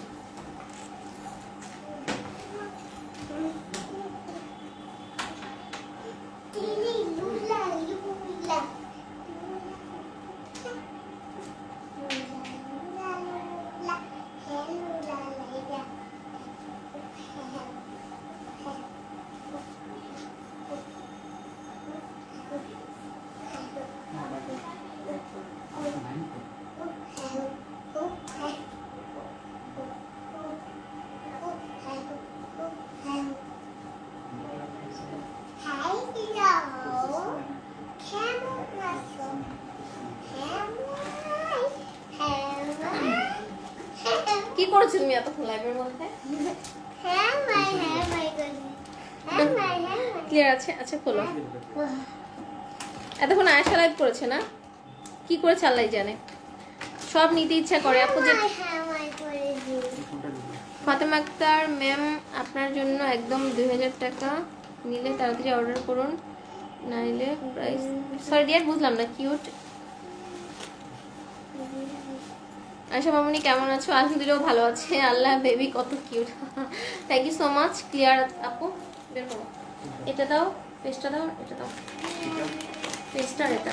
করছো তুমি এতক্ষণ লাইভের মধ্যে? ক্লিয়ার আছে? আচ্ছা খোলো। এতক্ষণ আয়েশা লাইভ করেছে না, কি করেছে আল্লাহ জানে, সব নিতে ইচ্ছা করে আপু। যে ফাতেমা আক্তার ম্যাম আপনার জন্য একদম 2000 টাকা নিলে তাড়াতাড়ি অর্ডার করুন, নাইলে প্রাইস। সরি ডিয়ার বুঝলাম না। কিউট আয়শা মামুনি কেমন আছো? আলহামদুলিল্লাহ ভালো আছে। আল্লাহ বেবি কত cute. Thank you so much. Clear আপু বের করো, এটা দাও, পেস্টটা দাও, এটা দাও, পেস্টটা এটা।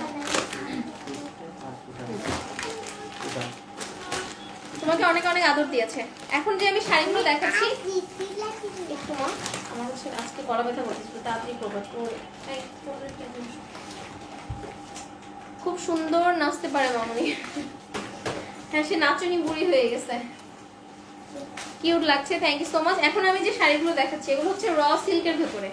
তোমাকে অনেক অনেক আদর দিয়েছে। এখন যে আমি শাড়িগুলো দেখাচ্ছি, একটু মা আমার হচ্ছে আজকে গলা ব্যথা করতেছে, তাড়াতাড়ি করবো। খুব সুন্দর নাচতে পারে মামুনি। হ্যাঁ সে নাচনি বুড়ি হয়ে গেছে, কিউট লাগছে। Thank you so much. এখন আমি যে শাড়িগুলো দেখাচ্ছি এগুলো হচ্ছে র সিল্কের ভেতরে,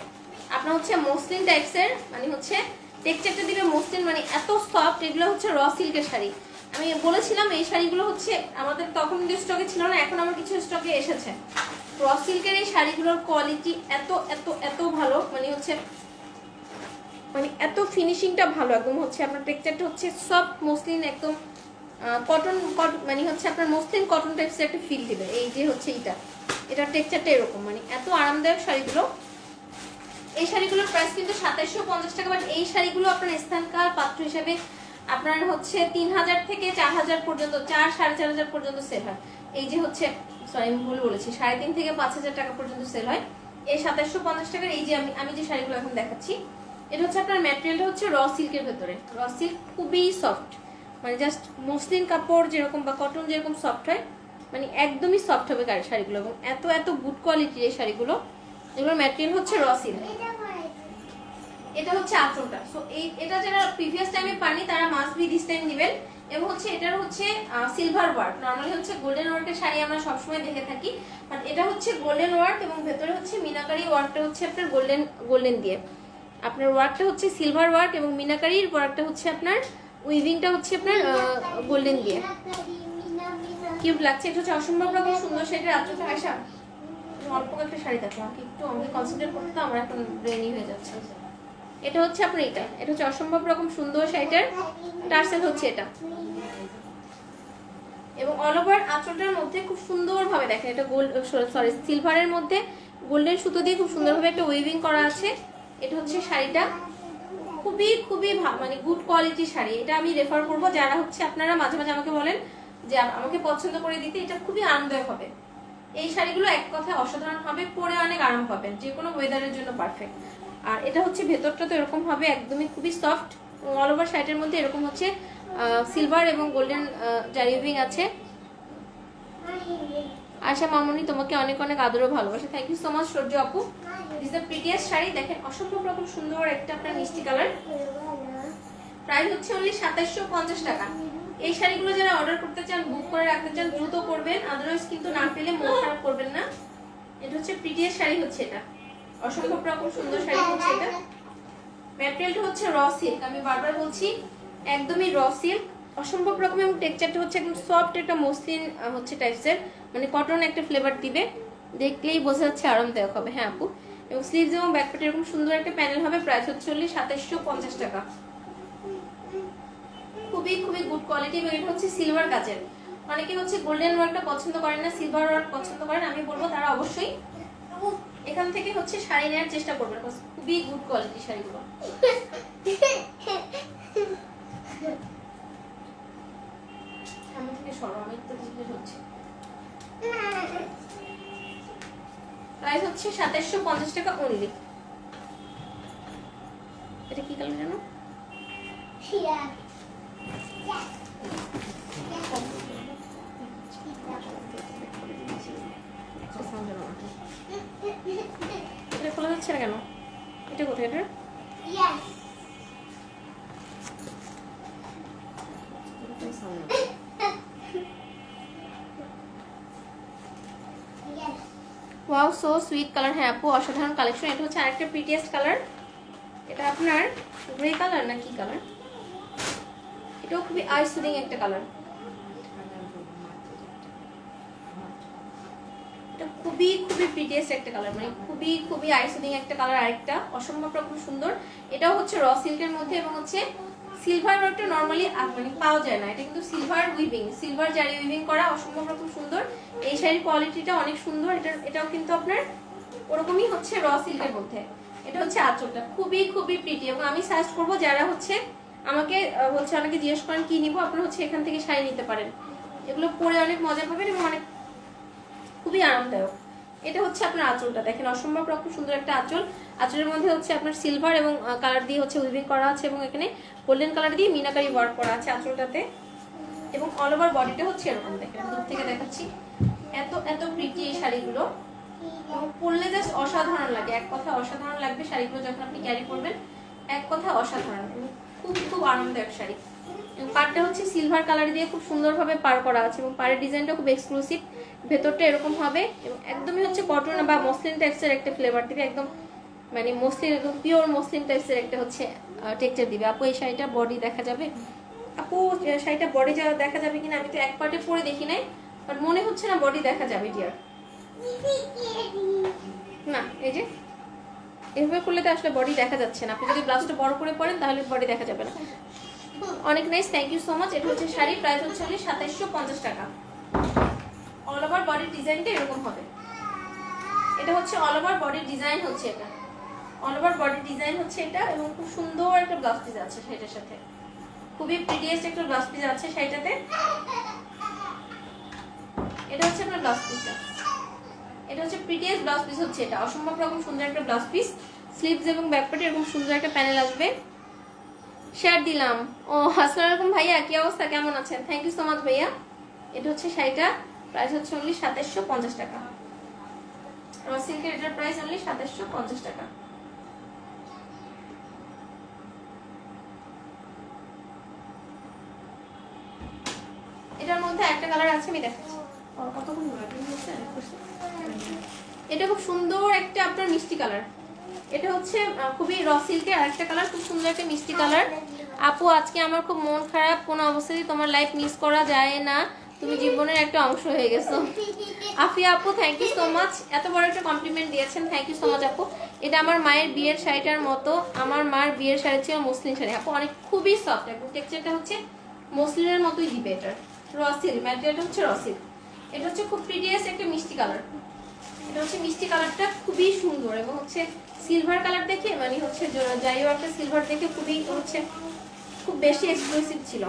আপনার হচ্ছে মসলিন টাইপসের, মানে হচ্ছে টেক্সচারটা দিবে মসলিন, মানে এত সফট। এগুলো হচ্ছে র সিল্কের শাড়ি। আমি বলেছিলাম এই শাড়িগুলো হচ্ছে আমাদের তখন স্টকে ছিল না, এখন আমার কিছু স্টকে এসেছে। র সিল্কের এই শাড়িগুলোর কোয়ালিটি এত এত এত ভালো, মানে হচ্ছে মানে এত ফিনিশিংটা ভালো একদম। হচ্ছে আপনার টেক্সচারটা হচ্ছে সফট মসলিন, একদম কটন, মানে হচ্ছে আপনার মসলিন কটন টাইপসের একটা ফিল দিবে। এই যে হচ্ছে এটার টেক্সচারটা এরকম, মানে এত আরামদায়ক শাড়িগুলো। এই শাড়িগুলোর প্রাইস কিন্তু 2750 টাকা, বাট এই শাড়িগুলো আপনার স্থানকাল পাত্র হিসাবে আপনার হচ্ছে 3000 থেকে 4000 পর্যন্ত, 4-4500 পর্যন্ত সেল হয়। এই যে হচ্ছে সরি আমি ভুল বলেছি, 3.5 থেকে 5000 টাকা পর্যন্ত সেল হয় এই 2750 টাকার। এই যে আমি যে শাড়িগুলো এখন দেখাচ্ছি, এটা হচ্ছে আপনার ম্যাটেরিয়ালটা হচ্ছে র সিল্কের ভেতরে। র সিল্ক খুবই সফট, মানে জাস্ট মসলিন কাপড় যেরকম বা কটন যেরকম সফট হয়, মানে একদমই সফট হবে শাড়িগুলো, এবং এত এত গুড কোয়ালিটির এই শাড়িগুলো। এগুলোর ম্যাটেরিয়াল হচ্ছে র সিল্ক। এটা হচ্ছে আঁচলটা। সো এটা যারা প্রিভিয়াস টাইমে পাননি তারা মাস্ট বি দিস টাইম নেবেন। এবং হচ্ছে এটার হচ্ছে সিলভার ওয়ার্ক। নর্মালি হচ্ছে গোল্ডেন ওয়ার্কের শাড়ি আমরা সবসময় দেখে থাকি, বাট এটা হচ্ছে গোল্ডেন ওয়ার্ক এবং ভেতরে হচ্ছে মিনাকারি ওয়ার্কটা হচ্ছে আপনার গোল্ডেন দিয়ে। আপনার ওয়ার্কটা হচ্ছে সিলভার ওয়ার্ক এবং মিনাকারির ওয়ার্কটা হচ্ছে আপনার উইভিংটা হচ্ছে আপনার গোল্ডেন দিয়ে। কিউট লাগছে। এটা হচ্ছে অসম্ভব রকম সুন্দর শাড়িটা। রাত্রে আয়শা অল্প একটা শাড়ি দেখো, আমাকে কনসেন্ট্রেট করতে আমার এখন ব্রেনি হয়ে যাচ্ছে। এটা হচ্ছে আপনার এটা হচ্ছে অসম্ভব রকম সুন্দর শাড়িটার টার্সেল হচ্ছে এটা, এবং অল ওভার আঁচলটার মধ্যে খুব সুন্দরভাবে দেখেন এটা সিলভারের মধ্যে গোল্ডেন সুতো দিয়ে খুব সুন্দরভাবে একটা উইভিং করা আছে। এটা হচ্ছে শাড়িটা খুবই খুবই মানে গুড কোয়ালিটির শাড়ি। এটা আমি রেফার করব যারা হচ্ছে আপনারা মাঝে মাঝে আমাকে বলেন যে আমাকে পছন্দ করে দিতে। এটা খুবই আরামদায়ক হবে। এই শাড়িগুলো এক কথায় অসাধারণ হবে, পরে অনেক আরাম পাবেন, যে কোনো ওয়েদারের জন্য পারফেক্ট। আর এটা হচ্ছে ভেতরটা তো এরকম হবে, একদমই খুবই সফট। অল ওভার শাড়িটার মধ্যে এরকম হচ্ছে সিলভার এবং গোল্ডেন জারিভিং আছে। আশা মামুনি তোমাকে অনেক অনেক আদরও ভালোবাসে। থ্যাংক ইউ সো মাচ সূর্য আপু। This the prettiest sari. দেখেন অসম্ভব রকম সুন্দর একটা আপনার মিষ্টি কালার। প্রাইস হচ্ছে অনলি 2750 টাকা। এই শাড়িগুলো যারা অর্ডার করতে চান, বুক করে রাখতে চান, দ্রুত করবেন, আদারওয়াইজ কিন্তু না পেলে মন খারাপ করবেন না। এটা হচ্ছে প্রিটিয়েস্ট শাড়ি হচ্ছে এটা, অসম্ভব রকম সুন্দর শাড়ি হচ্ছে এটা। ম্যাটেরিয়ালটা হচ্ছে র সিল্ক, আমি বারবার বলছি একদমই র সিল্ক, অসম্ভব রকম। এবং টেক্সচারটা হচ্ছে একদম সফট একটা মসলিন হচ্ছে টাইপসের, মানে কটন একটা ফ্লেভার দিবে, দেখলেই বোঝা যাচ্ছে আরামদায়ক হবে। হ্যাঁ আপু, এবং স্লিভস এবং ব্যাকপ্যাট এরকম সুন্দর একটা প্যানেল হবে। প্রাইস হচ্ছে 2750 টাকা। খুবই খুবই গুড কোয়ালিটি। এবং এটা হচ্ছে সিলভার কাজের। অনেকে হচ্ছে গোল্ডেন ওয়ার্কটা পছন্দ করেন না, সিলভার ওয়ার্ক পছন্দ করেন। আমি বলবো তারা অবশ্যই এখান থেকে হচ্ছে শাড়ি নেওয়ার চেষ্টা করবেন, খুবই গুড কোয়ালিটি শাড়িগুলো। সামনে থেকে সরো, আমি তো জিজ্ঞেস হচ্ছে। প্রাইস হচ্ছে 2750 টাকা অনলি। এটা কি কালার জানো? এটা খোলা যাচ্ছে না কেন? এটা কোথায়? এটা ওয়াও সো সুইট কালার। হ্যাঁ আপু অসাধারণ কালেকশন। এটা হচ্ছে আরেকটা প্রিটিয়েস্ট কালার। এটা আপনার গ্রে কালার না কি কালার? এটাও খুবই আই সুদিং একটা কালার। খুবই খুবই প্রিটিয়েস্ট একটা কালার, মানে খুবই খুবই আইসোনিং একটা কালার, আরেকটা অসম্ভব রকম সুন্দর। এটাও হচ্ছে র সিল্কের মধ্যে এবং হচ্ছে সিলভার ওয়ার্কটা নর্মালি মানে পাওয়া যায় না, এটা কিন্তু সিলভার উইভিং, সিলভার জারি উইভিং করা, অসম্ভব রকম সুন্দর। এই শাড়ির কোয়ালিটিটা অনেক সুন্দর। এটাও কিন্তু আপনার ওরকমই হচ্ছে র সিল্কের মধ্যে। এটা হচ্ছে আঁচলটা, খুবই খুবই প্রিটি। এবং আমি সাজেস্ট করবো যারা হচ্ছে আমাকে হচ্ছে অনেকে জিজ্ঞেস করেন কি নিবো, আপনারা হচ্ছে এখান থেকে শাড়ি নিতে পারেন, এগুলো পরে অনেক মজা পাবেন এবং অনেক খুবই আরামদায়ক। এটা হচ্ছে আপনার আঁচলটা, দেখেন অসম্ভব রকম সুন্দর একটা আঁচল। আঁচলের মধ্যে হচ্ছে আপনার সিলভার এবং কালার দিয়ে হচ্ছে উইভিং করা আছে এবং এখানে গোল্ডেন কালার দিয়ে মিনাকারি ওয়ার্ক করা আছে আঁচলটাতে। এবং অল ওভার বডিটা হচ্ছে এরকম, দেখেন দূর থেকে দেখাচ্ছি, এত এত প্রিটি এই শাড়িগুলো। পরলে জাস্ট অসাধারণ লাগে, এক কথা অসাধারণ লাগবে শাড়িগুলো যখন আপনি ক্যারি করবেন, এক কথা অসাধারণ, খুব খুব আরামদায়ক শাড়ি। এবং পাড়টা হচ্ছে সিলভার কালার দিয়ে খুব সুন্দরভাবে পার করা আছে এবং পাড়ের ডিজাইনটা খুব এক্সক্লুসিভ, ভেতরটা এরকম হবে এবং একদমই হচ্ছে কটন বা মসলিন টাইপসের একটা ফ্লেভার দিবে, একদম মানে মসলিন, একদম পিওর মসলিন টাইপসের একটা হচ্ছে টেক্সচার দিবে। আপু এই শাড়িটা বডি দেখা যাবে? আপু শাড়িটা বডি দেখা যাবে কিনা আমি তো এক পার্টে পরে দেখি নাই, বাট মনে হচ্ছে না বডি দেখা যাবে ডিয়ার। না এই যে এভাবে করলে তো আসলে বডি দেখা যাচ্ছে না, আপনি যদি ব্লাউজটা বড় করে পরেন তাহলে বডি দেখা যাবে না। অনেক nice, thank you so much. এটা হচ্ছে শাড়ি, প্রাইস হচ্ছে 2750 টাকা। অল ওভার বডির ডিজাইনটা এরকম হবে। এটা হচ্ছে অল ওভার বডির ডিজাইন হচ্ছে এটা, অল ওভার বডির ডিজাইন হচ্ছে এটা এবং খুব সুন্দর একটা ব্লাউজ পিস আছে সেটার সাথে, খুবই প্রিটিয়েস্ট একটা ব্লাউজ পিস আছে শাড়িটাতে। এটা হচ্ছে আপনার ব্লাউজ পিসটা, এটা হচ্ছে প্রিটিয়েস্ট ব্লাউজ পিস হচ্ছে এটা, অসম্ভব রকম সুন্দর একটা ব্লাউজ পিস। স্লিভস এবং ব্যাকপার্টে এরকম সুন্দর একটা প্যানেল আসবে। শেয়ার দিলাম। ও আসসালামু আলাইকুম ভাইয়া, কি অবস্থা, কেমন আছেন? থ্যাংক ইউ সো মাচ ভাইয়া। এটা হচ্ছে শাড়িটা, প্রাইস হচ্ছে অনলি 2750 টাকা। র সিল্কের এটার প্রাইস অনলি 2750 টাকা। এটার মধ্যে একটা কালার আছে, আমি দেখাচ্ছি। এটা খুব সুন্দর একটা আপনার মিষ্টি কালার, এটা হচ্ছে খুবই র সিল্কের আরেকটা কালার, খুব সুন্দর একটা মিষ্টি কালার। আপু আজকে আমার খুব মন খারাপ, কোনো অবস্থাতেই তোমার লাইফ মিস করা যায় না, তুমি জীবনের একটা অংশ হয়ে গেছো। আফিয়া আপু থ্যাংক ইউ সো মাচ, এত বড় একটা কমপ্লিমেন্ট দিয়েছেন, থ্যাংক ইউ সো মাচ আপু। এটা আমার মায়ের বিয়ের শাড়িটার মতো, আমার মার বিয়ের শাড়ি ছিল মসলিন শাড়ি আপু, অনেক খুবই সফট এবং টেক্সচারটা হচ্ছে মসলিনের মতোই দিবে। এটার রসিল ম্যাটেরিয়ালটা হচ্ছে রসিল। এটা হচ্ছে খুব প্রিটিয়েস্ট একটা মিষ্টি কালার, এটা হচ্ছে মিষ্টি কালারটা খুবই সুন্দর এবং হচ্ছে সিলভার কালার দেখে মানে হচ্ছে যাইও একটা সিলভার দেখে খুবই হচ্ছে খুব বেশি এক্সক্লুসিভ ছিল।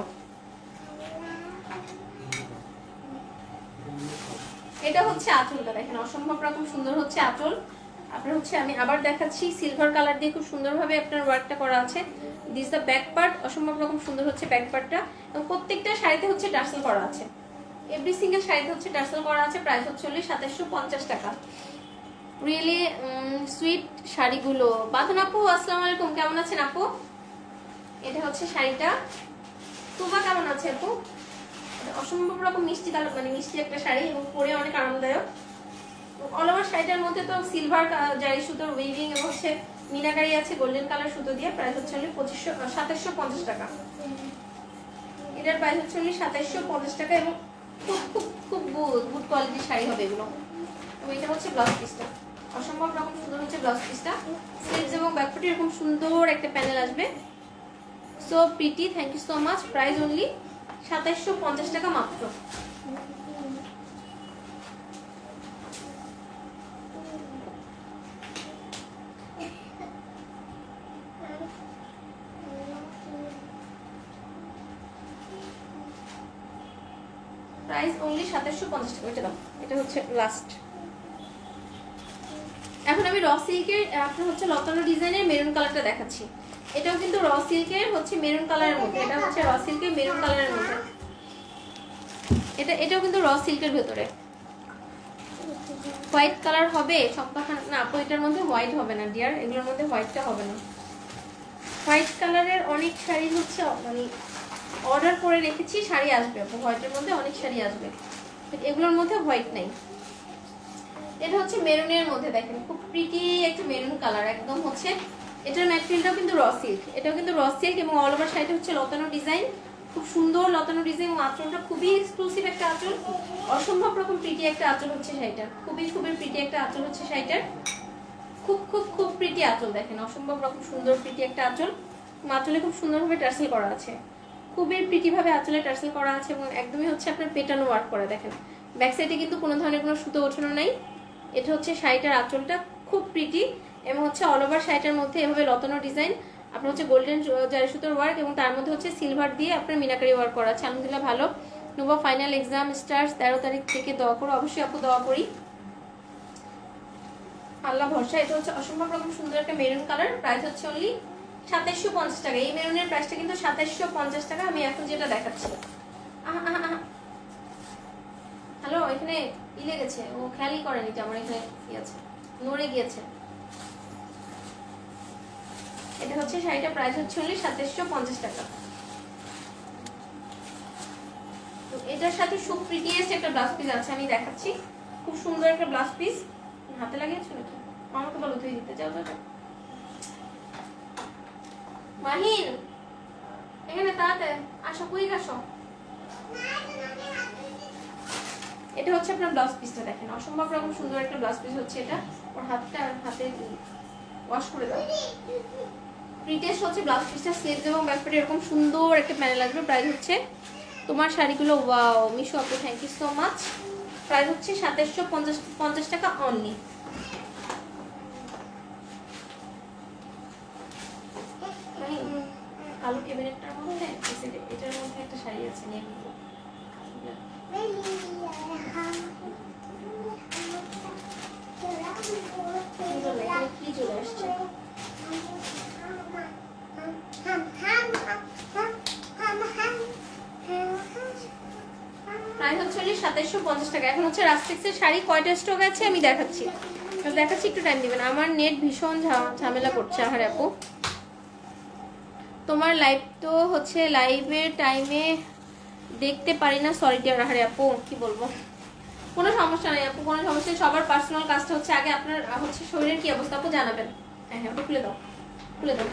এটা হচ্ছে আঁচলটা, দেখেন অসম্ভব রকম সুন্দর হচ্ছে আঁচল। আপনার হচ্ছে আমি আবার দেখাচ্ছি, সিলভার কালার দিয়ে খুব সুন্দরভাবে আপনার ওয়ার্কটা করা আছে। দিস দ্য ব্যাক পার্ট, অসম্ভব রকম সুন্দর হচ্ছে ব্যাক পার্টটা এবং প্রত্যেকটা শাড়িতে হচ্ছে টার্সেল করা আছে, এভরি সিঙ্গেল শাড়িতে হচ্ছে টার্সেল করা আছে। প্রাইস হচ্ছে 2750 টাকা। রিয়েলি সুইট শাড়িগুলো। বাঁধন আপু আসসালামু আলাইকুম, কেমন আছেন আপু? এটা হচ্ছে শাড়িটা। তুবা কেমন আছে আপু? অসম্ভব রকম মিষ্টি কালার, মানে মিষ্টি একটা শাড়ি এবং পরে অনেক আরামদায়ক। অল ওভার শাড়িটার মধ্যে তো সিলভার জারি সুতোর উইভিং এবং হচ্ছে মিনাকারি আছে গোল্ডেন কালার সুতো দিয়ে। প্রাইস হচ্ছে 2750 টাকা। এটার প্রাইস হচ্ছে 2750 টাকা এবং খুব খুব খুব গুড কোয়ালিটির শাড়ি হবে এগুলো। এবং এটা হচ্ছে ব্লাউজ পিসটা, অসম্ভব রকম সুন্দর হচ্ছে ব্লাউজ পিসটা। স্লিভস এবং ব্যাকপার্টে এরকম সুন্দর একটা প্যানেল আসবে, so pretty. Thank you so much. Price only 2750 টাকা মাত্র। প্রাইস অনলি 2750 টাকা। এটা দাও, এটা হচ্ছে লাস্ট। এখন আমি র সিল্কের আপনার হচ্ছে লতানো ডিজাইনের মেরুন কালারটা দেখাচ্ছি। এটাও কিন্তু র সিল্কের হচ্ছে মেরুন কালারের মধ্যে, এটা হচ্ছে র সিল্কের মেরুন কালারের মধ্যে। এটাও কিন্তু র সিল্কের ভেতরে হোয়াইট কালার হবে সবখানে না আপু, এটার মধ্যে হোয়াইট হবে না ডিয়ার, এগুলোর মধ্যে হোয়াইটটা হবে না। হোয়াইট কালারের অনেক শাড়ি হচ্ছে মানে অর্ডার করে রেখেছি, শাড়ি আসবে আপু হোয়াইটের মধ্যে, অনেক শাড়ি আসবে, এগুলোর মধ্যে হোয়াইট নাই। এটা হচ্ছে মেরুনের মধ্যে, দেখেন খুব প্রিটি একটা মেরুন কালার একদম হচ্ছে। এটার ম্যাটেরিয়ালটাও কিন্তু র সিল্ক, এটাও কিন্তু র সিল্ক এবং অল ওভার শাড়িটা হচ্ছে লতানো ডিজাইন, খুব সুন্দর লতানো ডিজাইন। আঁচলটা খুবই এক্সক্লুসিভ একটা আঁচল, অসম্ভব রকম প্রিটি একটা আঁচল হচ্ছে শাড়িটার, খুবই খুবই প্রিটি একটা আঁচল হচ্ছে শাড়িটার, খুব খুব খুব প্রিটি আঁচল দেখেন, অসম্ভব রকম সুন্দর প্রিটি একটা আঁচল। আঁচলে খুব সুন্দরভাবে টার্সেল করা আছে, খুবই প্রিটি ভাবে আঁচলে টার্সেল করা আছে এবং একদমই হচ্ছে আপনার পেটানো ওয়ার্ক করা। দেখেন ব্যাক সাইডে কিন্তু কোনো ধরনের কোনো সুতো ওঠানো নাই। এটা হচ্ছে শাড়িটার আঁচলটা, খুব প্রিটি এবং হচ্ছে অল ওভার শাড়িটার মধ্যে এভাবে লতানো ডিজাইন, আপনার হচ্ছে গোল্ডেন জারি সুতোর ওয়ার্ক এবং তার মধ্যে হচ্ছে সিলভার দিয়ে আপনার মিনাকারি ওয়ার্ক করা আছে। আলহামদুলিল্লাহ ভালো। নুবা ফাইনাল এক্সাম স্টার্স 13 তারিখ থেকে দোয়া করো। অবশ্যই আপু দোয়া করি, আল্লাহ ভরসা। এটা হচ্ছে অসম্ভব রকম সুন্দর একটা মেরুন কালার, প্রাইস হচ্ছে অনলি 2750 টাকা। এই মেরুনের প্রাইসটা কিন্তু 2750 টাকা। আমি এখন যেটা দেখাচ্ছি, হ্যালো, এখানে লেগেছে, ও খেয়ালই করেনি যে আমার এখানে কি আছে, নড়ে গিয়েছে। এটা হচ্ছে শাড়িটা প্রাইস হচ্ছে অনলি 2750 টাকা। তো এটার সাথে খুব প্রিটিয়েস্ট একটা ব্লাউজ পিস আছে, আমি দেখাচ্ছি। খুব সুন্দর একটা ব্লাউজ পিস। হাতে লাগিয়েছো নাকি? আমাকে বলো ধুয়ে দিতে। যাও যাও মাহিন, এখানে তাড়াতাড়ি আসো, কুইক আসো। এটা হচ্ছে আপনার ব্লাউজ পিসটা দেখেন, অসম্ভব রকম সুন্দর একটা ব্লাউজ পিস হচ্ছে এটা। ওর হাতে ওয়াশ করে দাও। প্রিটেস্ট হচ্ছে ব্লাউজ পিসটা, স্লিভস এবং ব্যাকপার্টে এরকম সুন্দর একটা প্যানেল আসবে। প্রাইস হচ্ছে তোমার শাড়িগুলো, ওয়াও মিশো আপু thank you so much. Price হচ্ছে 2750 টাকা অনলি। কালো ক্যাবিনেটটার মধ্যে এটার মধ্যে একটা শাড়ি আছে, নিয়ে নিব। কি চলে আসছে? প্রাইস হচ্ছে 2750 টাকা। এখন হচ্ছে রাস্টিক্সের শাড়ি কয়টা স্টক আছে আমি দেখাচ্ছি, একটু টাইম দিবেন। আমার নেট ভীষণ ঝামেলা করছে। আহারে আপু, তোমার লাইভ তো হচ্ছে লাইভের টাইমে দেখতে পারি না, সরি ডিয়ার। আহারে আপু কি বলবো, কোনো সমস্যা নেই আপু, কোনো সমস্যা নেই। সবার পার্সোনাল কাজটা হচ্ছে আগে আপনার হচ্ছে শরীরের কি অবস্থা আপু জানাবেন। হ্যাঁ হ্যাঁ, ওটা খুলে দাও, খুলে দাও।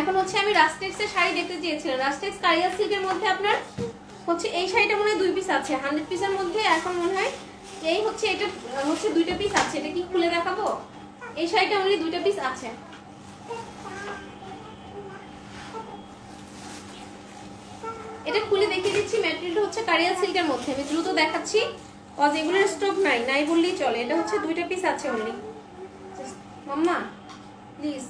এখন হচ্ছে আমি রাস্টেক্সের শাড়ি দেখতে চেয়েছিলাম, রাস্টেক্স কারিয়া সিল্কের মধ্যে আপনার হচ্ছে এই শাড়িটা মনে হয় 2 পিস আছে, 100 পিসের মধ্যে এখন মনে হয় এই হচ্ছে এটা হচ্ছে 2টা পিস আছে। এটা কি খুলে দেখাবো? এই শাড়িটা অনলি 2টা পিস আছে। এটা খুলে দেখিয়ে দিচ্ছি। ম্যাটেরিয়ালটা হচ্ছে কারিয়া সিল্কের মধ্যে, আমি দ্রুত দেখাচ্ছি কজ এগুলোর স্টক নাই বললেই চলে। এটা হচ্ছে 2টা পিস আছে অনলি। মাম্মা প্লিজ,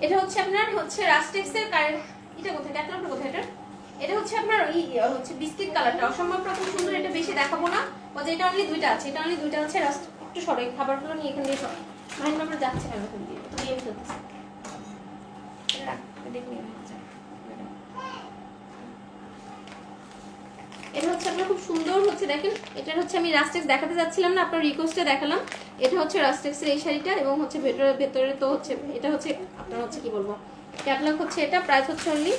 এটা হচ্ছে আপনার হচ্ছে রাস্টেক্সের এটা কোথায়, ক্যাটালগটা কোথায়? এটা হচ্ছে আপনার এই হচ্ছে বিস্কিট কালারটা, অসম্ভব রকম সুন্দর। এটা বেশি দেখাবো না, যে এটা অনলি 2টা আছে, এটা অনলি 2টা আছে। একটু সরো, এই খাবারগুলো নিয়ে এখান দিয়ে সরো। মাহিন বাবার যাচ্ছে কেন এখান দিয়ে, তো দিয়ে ফেলতেছে। এটা হচ্ছে আপনার খুব সুন্দর হচ্ছে দেখেন। এটা হচ্ছে আমি রাস্টেক্স দেখাতে যাচ্ছিলাম না, আপনার রিকোয়েস্টে দেখালাম। এটা হচ্ছে রাস্টেক্সের এই শাড়িটা এবং হচ্ছে ভেতরে তো হচ্ছে এটা হচ্ছে আপনার হচ্ছে কি বলবো ক্যাটালগ হচ্ছে এটা। প্রাইস হচ্ছে অনলি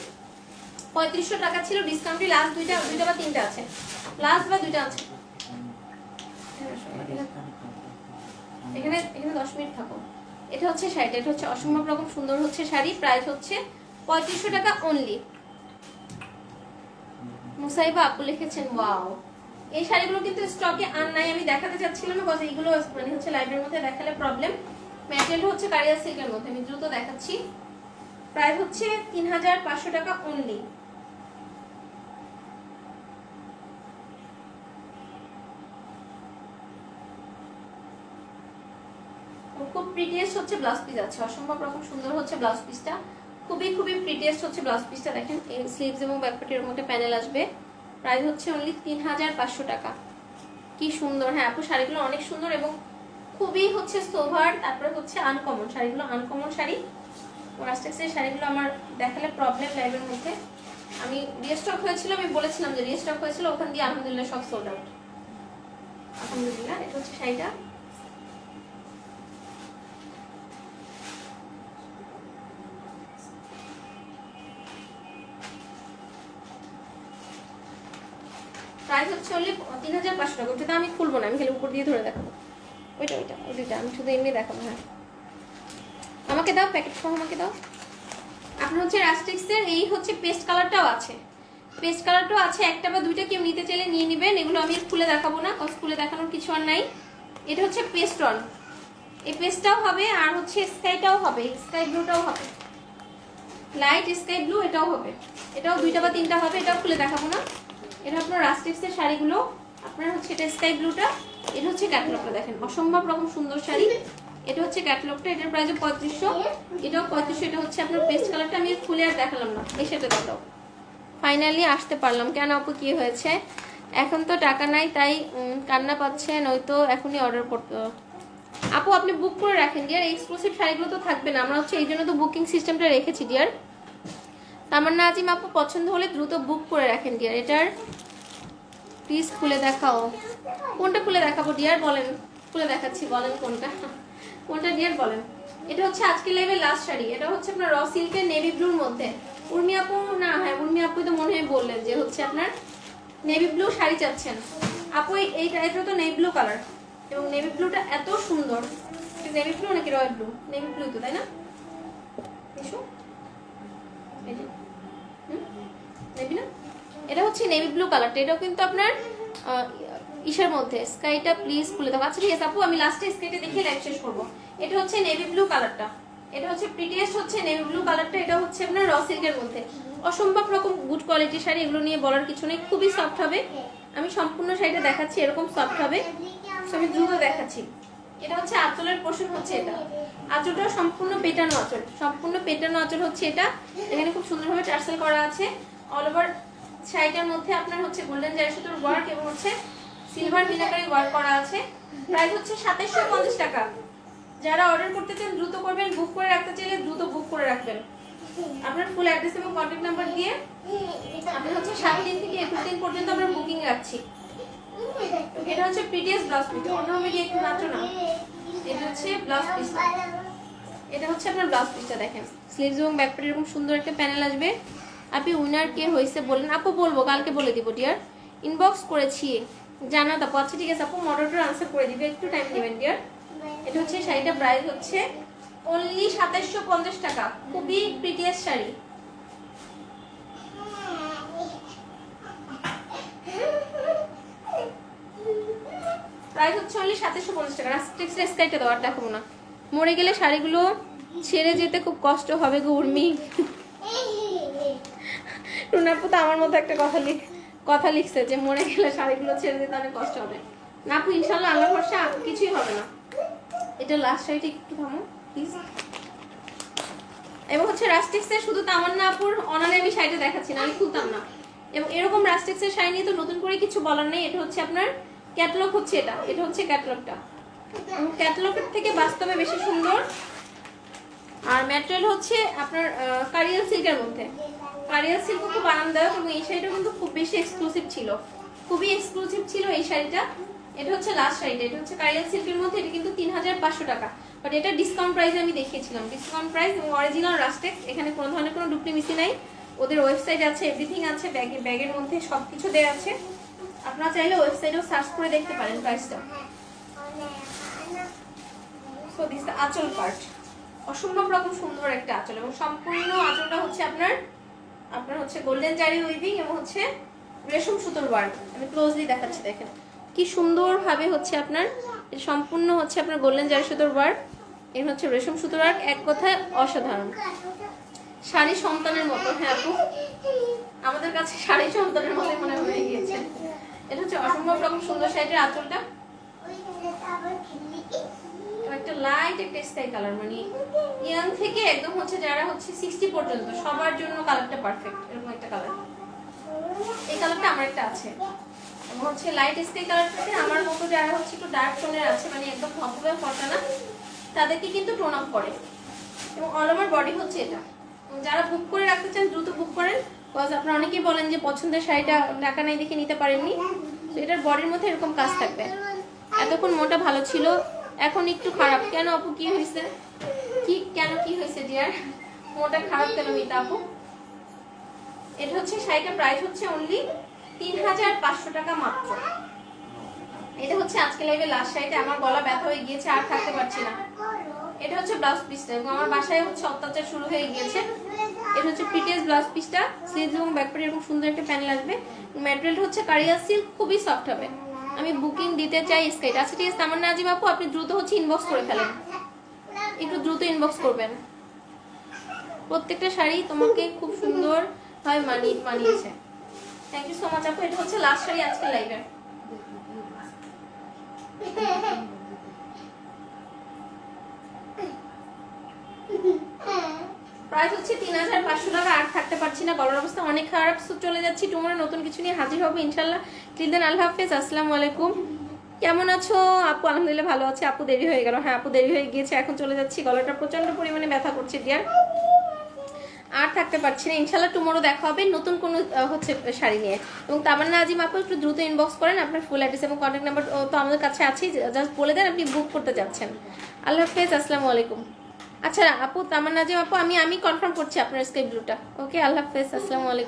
3500 টাকা ছিল, ডিসকাউন্টে লাস্ট দুইটা বা তিনটা আছে, লাস্ট বা 2টা আছে। এখানে 10 মিনিট থাকো। এটা হচ্ছে শাড়িটা, এটা হচ্ছে অসম্ভব রকম সুন্দর হচ্ছে শাড়ি। প্রাইস হচ্ছে 3500 টাকা অনলি। মুসাইবা আপু লিখেছেন ওয়াও। এই শাড়িগুলো কিন্তু স্টকে আর নাই, আমি দেখাতে চাচ্ছিলাম না বিকজ এইগুলো মানে হচ্ছে লাইভের মধ্যে দেখালে প্রবলেম। ম্যাটেরিয়াল হচ্ছে কারিয়া সিল্কের মধ্যে, আমি দ্রুত দেখাচ্ছি। প্রাইস হচ্ছে 3500 টাকা অনলি। খুব প্রিটিয়েস্ট হচ্ছে ব্লাউজ পিস আছে, অসম্ভব রকম সুন্দর হচ্ছে ব্লাউজ পিসটা, খুবই প্রিটিয়েস্ট হচ্ছে ব্লাউজ পিসটা। দেখেন এই স্লিভস এবং ব্যাকপার্টের মধ্যে প্যানেল আসবে। প্রাইস হচ্ছে অনলি 3500 টাকা। কি সুন্দর। হ্যাঁ আপু শাড়িগুলো অনেক সুন্দর এবং খুবই হচ্ছে সোভার, তারপরে হচ্ছে আনকমন শাড়িগুলো, আনকমন শাড়ি। রাস্টেক্সের শাড়িগুলো আমার দেখালে প্রবলেম লাইভের মধ্যে। আমি রিস্টক হয়েছিল, আমি বলেছিলাম যে রিস্টক হয়েছিল, ওখান দিয়ে আলহামদুলিল্লাহ সব সোল্ড আউট আলহামদুলিল্লাহ। এটা হচ্ছে শাড়িটা। প্রাইস হচ্ছে অনলি 3500 টাকা। ওইটা আমি খুলবো না, আমি খালি উপর দিয়ে ধরে দেখাবো। ওইটা আমি শুধু এমনি দেখাবো। হ্যাঁ আমাকে দাও, প্যাকেট সহ আমাকে দাও। আপনার হচ্ছে রাস্টিক্সের এই হচ্ছে পেস্ট কালারটাও আছে, পেস্ট কালারটাও আছে। একটা বা দুইটা কেউ নিতে চাইলে নিয়ে নেবেন। এগুলো আমি খুলে দেখাবো না, কজ খুলে দেখানোর কিছু আর নাই। এটা হচ্ছে পেস্ট অন, এই পেস্টটাও হবে, আর হচ্ছে স্কাইটাও হবে, স্কাই ব্লুটাও হবে, লাইট স্কাই ব্লু এটাও হবে। এটাও দুইটা বা তিনটা হবে, এটাও খুলে দেখাবো না। এটা আপনার রাস্টিক্সের শাড়িগুলো আপনার হচ্ছে, এটা স্কাই ব্লুটা, এটা হচ্ছে ক্যাটালগটা দেখেন, অসম্ভব রকম সুন্দর শাড়ি। এটা হচ্ছে ক্যাটালগটা, এটার প্রাইস 3500, এটাও 3500। এটা হচ্ছে আপনার পেস্ট কালারটা, আমি খুলে আর দেখালাম না, এই সেটা দেখাও। ফাইনালি আসতে পারলাম। কেন আপু কি হয়েছে? এখন তো টাকা নাই তাই কান্না পাচ্ছে, নয়তো এখনই অর্ডার করতে। আপু আপনি বুক করে রাখেন ডিয়ার, এক্সক্লুসিভ শাড়িগুলো তো থাকবে না, আমরা হচ্ছে এই জন্য তো বুকিং সিস্টেমটা রেখেছি ডিয়ার। তামান্না আজিম আপু পছন্দ হলে দ্রুত বুক করে রাখেন ডিয়ার। এটার প্লিজ খুলে দেখাও। কোনটা খুলে দেখাবো ডিয়ার বলেন? খুলে দেখাচ্ছি, বলেন কোনটা কোনটা ডিয়ার বলেন। এটা হচ্ছে আজকে লাইভের লাস্ট শাড়ি, এটা হচ্ছে আপনার র সিল্কের নেভি ব্লুর মধ্যে। উর্মি আপু না, হ্যাঁ উর্মি আপু তো মনে হয় বললেন যে হচ্ছে আপনার নেভি ব্লু শাড়ি চাচ্ছেন। আপু এটা তো নেভি ব্লু কালার, এবং নেভি ব্লুটা এত সুন্দর। নেভি ব্লু নাকি রয়্যাল ব্লু? নেভি ব্লু তো, তাই না? এসো এই যে নেভি না, এটা হচ্ছে নেভি ব্লু কালারটা। এটাও কিন্তু আপনার ইসের মধ্যে। স্কাইটা প্লিজ খুলে দাও। আচ্ছা ঠিক আছে আপু, আমি লাস্টে স্কাইটা দেখে লাইভ শেষ করবো। এটা হচ্ছে নেভি ব্লু কালারটা, এটা হচ্ছে প্রিটিয়েস্ট হচ্ছে নেভি ব্লু কালারটা। এটা হচ্ছে আপনার র সিল্কের মধ্যে, অসম্ভব রকম গুড কোয়ালিটির শাড়ি। এগুলো নিয়ে বলার কিছু নেই, খুবই সফট হবে। আমি সম্পূর্ণ শাড়িটা দেখাচ্ছি, এরকম সফট হবে। আমি দ্রুত দেখাচ্ছি। এটা হচ্ছে আঁচলের পোর্শন হচ্ছে, এটা আঁচলটা সম্পূর্ণ পেটানো আঁচল, সম্পূর্ণ পেটানো আঁচল হচ্ছে এটা। এখানে খুব সুন্দরভাবে টার্সেল করা আছে। অল ওভার শাড়িটার মধ্যে আপনার হচ্ছে গোল্ডেন জারি সুতোর ওয়ার্ক এবং হচ্ছে সিলভার মিনাকারি ওয়ার্ক করা আছে। প্রাইস হচ্ছে 2750 টাকা। যারা অর্ডার করতে চান দ্রুত করবেন, বুক করে রাখতে চাইলে দ্রুত বুক করে রাখবেন। আপনার ফুল অ্যাড্রেস এবং কন্ট্যাক্ট নাম্বার দিয়ে আপনি হচ্ছে 7 দিন থেকে 21 দিন পর্যন্ত আমরা বুকিং রাখছি। এটা হচ্ছে প্রিটিয়েস্ট ব্লাউজ পিস, অন্যভাবে গিয়ে একটু নাচো না। এটা হচ্ছে ব্লাউজ পিসটা, এটা হচ্ছে আপনার ব্লাউজ পিসটা দেখেন। স্লিভস এবং ব্যাক পার্টে এরকম সুন্দর একটা প্যানেল আসবে। আপনি উইনার কে হয়েছে বলেন? আপু বলবো, কালকে বলে দিব ডিয়ার। ইনবক্স করেছি জানাত আপু। আচ্ছা ঠিক আছে আপু, মডারেটর আনসার করে দিবে, একটু টাইম দিবেন ডিয়ার। এটা হচ্ছে শাড়িটা প্রাইস হচ্ছে অনলি 2750 টাকা। খুবই প্রিটিয়েস্ট শাড়ি। প্রাইস হচ্ছে অনলি 2750 টাকা। রাস্টিক্সের স্কাইটা দাও, আর দেখাবো না। মরে গেলে শাড়িগুলো ছেড়ে যেতে খুব কষ্ট হবে গো উর্মি। রুনাপু তো আমার মতো একটা কথা লিখছে যে মরে গেলে শাড়িগুলো ছেড়ে যেতে অনেক কষ্ট হবে। না আপু ইনশাল্লাহ, আল্লাহর ভরসা কিছুই হবে না। এটা লাস্ট শাড়িটা একটু থামো প্লিজ। এবং হচ্ছে রাস্টিক্সের শুধু তামান্না আপুর অনালে আমি শাড়িটা দেখাচ্ছি না, আমি খুলতাম না। এবং এরকম রাস্টিক্সের শাড়ি নিয়ে তো নতুন করে কিছু বলার নেই। এটা হচ্ছে আপনার ক্যাটালগ হচ্ছে, এটা হচ্ছে ক্যাটালগটা। ক্যাটালগের থেকে বাস্তবে বেশি সুন্দর। আর ম্যাটেরিয়াল হচ্ছে আপনার কারিয়াল সিল্কের মধ্যে। কারিয়াল সিল্ক খুব আরামদায়ক, এবং এই শাড়িটা কিন্তু খুব বেশি এক্সক্লুসিভ ছিল, খুবই এক্সক্লুসিভ ছিল এই শাড়িটা। এটা হচ্ছে লাস্ট শাড়িটা, এটা হচ্ছে কারিয়াল সিল্কের মধ্যে। এটা কিন্তু 3500 টাকা, বাট এটা ডিসকাউন্ট প্রাইসে আমি দেখিয়েছিলাম, ডিসকাউন্ট প্রাইস এবং অরিজিনাল রাস্টেক্স। এখানে কোনো ধরনের কোনো ডুপ্লিকেসি নাই। ওদের ওয়েবসাইট আছে, এভরিথিং আছে, ব্যাগের মধ্যে সব কিছু দেওয়া আছে। আপনারা চাইলে ওয়েবসাইটেও সার্চ করে দেখতে পারেন প্রাইসটা। সো দিস দ্য আঁচল পার্ট, অসম্ভব রকম সুন্দর একটা আঁচল। এবং সম্পূর্ণ আঁচলটা হচ্ছে আপনার হচ্ছে গোল্ডেন জারি উইভিং এবং হচ্ছে রেশম সুতোর ওয়ার্ক। আমি ক্লোজলি দেখাচ্ছি, দেখেন কি সুন্দরভাবে হচ্ছে আপনার সম্পূর্ণ হচ্ছে আপনার গোল্ডেন জারি সুতোর ওয়ার্ক, এর হচ্ছে রেশম সুতোর ওয়ার্ক। এক কথায় অসাধারণ, শাড়ি সন্তানের মতো। হ্যাঁ আপু, আমাদের কাছে শাড়ি সন্তানের মতো মনে হয়ে গিয়েছে। এটা হচ্ছে অসম্ভব রকম সুন্দর শাড়িটার আঁচলটা, একটা লাইট একটা স্কাই কালার, মানে ইয়াং থেকে একদম হচ্ছে যারা হচ্ছে 60 পর্যন্ত সবার জন্য কালারটা পারফেক্ট। এরকম একটা কালার, এই কালারটা আমার একটা আছে। এবং হচ্ছে লাইট স্কাই কালারটাতে আমার মতো যারা হচ্ছে একটু ডার্ক টোনের আছে, মানে একদম ধবধবে ফর্সা না, তাদেরকে কিন্তু টোন আপ করে। এবং অল ওভার বডি হচ্ছে এটা। যারা বুক করে রাখতে চান দ্রুত বুক করেন, বিকজ আপনারা অনেকেই বলেন যে পছন্দের শাড়িটা টাকা নাই দেখে নিতে পারেননি। তো এটার বডির মধ্যে এরকম কাজ থাকবে। এতক্ষণ মোটা ভালো ছিল, এখন একটু খারাপ। কেন আপু কি হয়েছে? কি হয়েছে ডিয়ার? মোটা খারাপ কেন মিতা আপু? এটা হচ্ছে শাড়িটার প্রাইস হচ্ছে অনলি 3500 টাকা মাত্র। এটা হচ্ছে আজকে লাইভে লাস্ট শাড়িটা। আমার গলা ব্যথা হয়ে গিয়েছে, আর থাকতে পারছি না। এটা হচ্ছে ব্লাউজ পিসটা, এবং আমার বাসায় হচ্ছে অত্যাচার শুরু হয়ে গিয়েছে। এটা হচ্ছে প্রিটিয়াস ব্লাউজ পিসটা, স্লিভস এবং ব্যাকপার্টে এরকম সুন্দর একটা প্যানেল আসবে। ম্যাটেরিয়াল হচ্ছে কারিয়া সিল্ক, খুবই সফট হবে। আমি বুকিং দিতে চাই স্কাইট। আচ্ছা ঠিক আছে তামান্না নাজিম আপু, আপনি দ্রুত হচ্ছে ইনবক্স করে ফেলেন, একটু দ্রুত ইনবক্স করবেন। প্রত্যেকটা শাড়ি তোমাকে খুব সুন্দর ভাবে মানিয়েছে। থ্যাংক ইউ সো মাচ আপু। এটা হচ্ছে লাস্ট শাড়ি আজকে লাইভে। প্রাইস হচ্ছে 3500 টাকা। আর থাকতে পারছি না, গলার অবস্থা অনেক খারাপ। চলে যাচ্ছি টুমরো নতুন কিছু নিয়ে হাজির হবো ইনশাল্লাহ। টিল দেন আল্লাহ হাফেজ, আসসালামু আলাইকুম। কেমন আছো আপু? আলহামদুলিল্লাহ ভালো আছে। আপু দেরি হয়ে গেল। হ্যাঁ আপু দেরি হয়ে গিয়েছে, এখন চলে যাচ্ছি। গলাটা প্রচন্ড পরিমাণে ব্যথা করছে ডিয়ার, আর থাকতে পারছি না। ইনশাল্লাহ টুমরো দেখা হবে নতুন কোনো হচ্ছে শাড়ি নিয়ে। এবং তামান্না নাজিম আপু একটু দ্রুত ইনবক্স করেন আপনার ফুল অ্যাড্রেস এবং কন্ট্যাক্ট নাম্বার তো আমাদের কাছে আছেই, জাস্ট বলে দেন আপনি বুক করতে যাচ্ছেন। আল্লাহ হাফেজ, আসসালামু আলাইকুম। আচ্ছা আপু তামান্না নাজিম আপু, আমি কনফার্ম করছি আপনার স্কাই ব্লুটা। ওকে, আল্লাহ হাফেজ, আসসালামু আলাইকুম।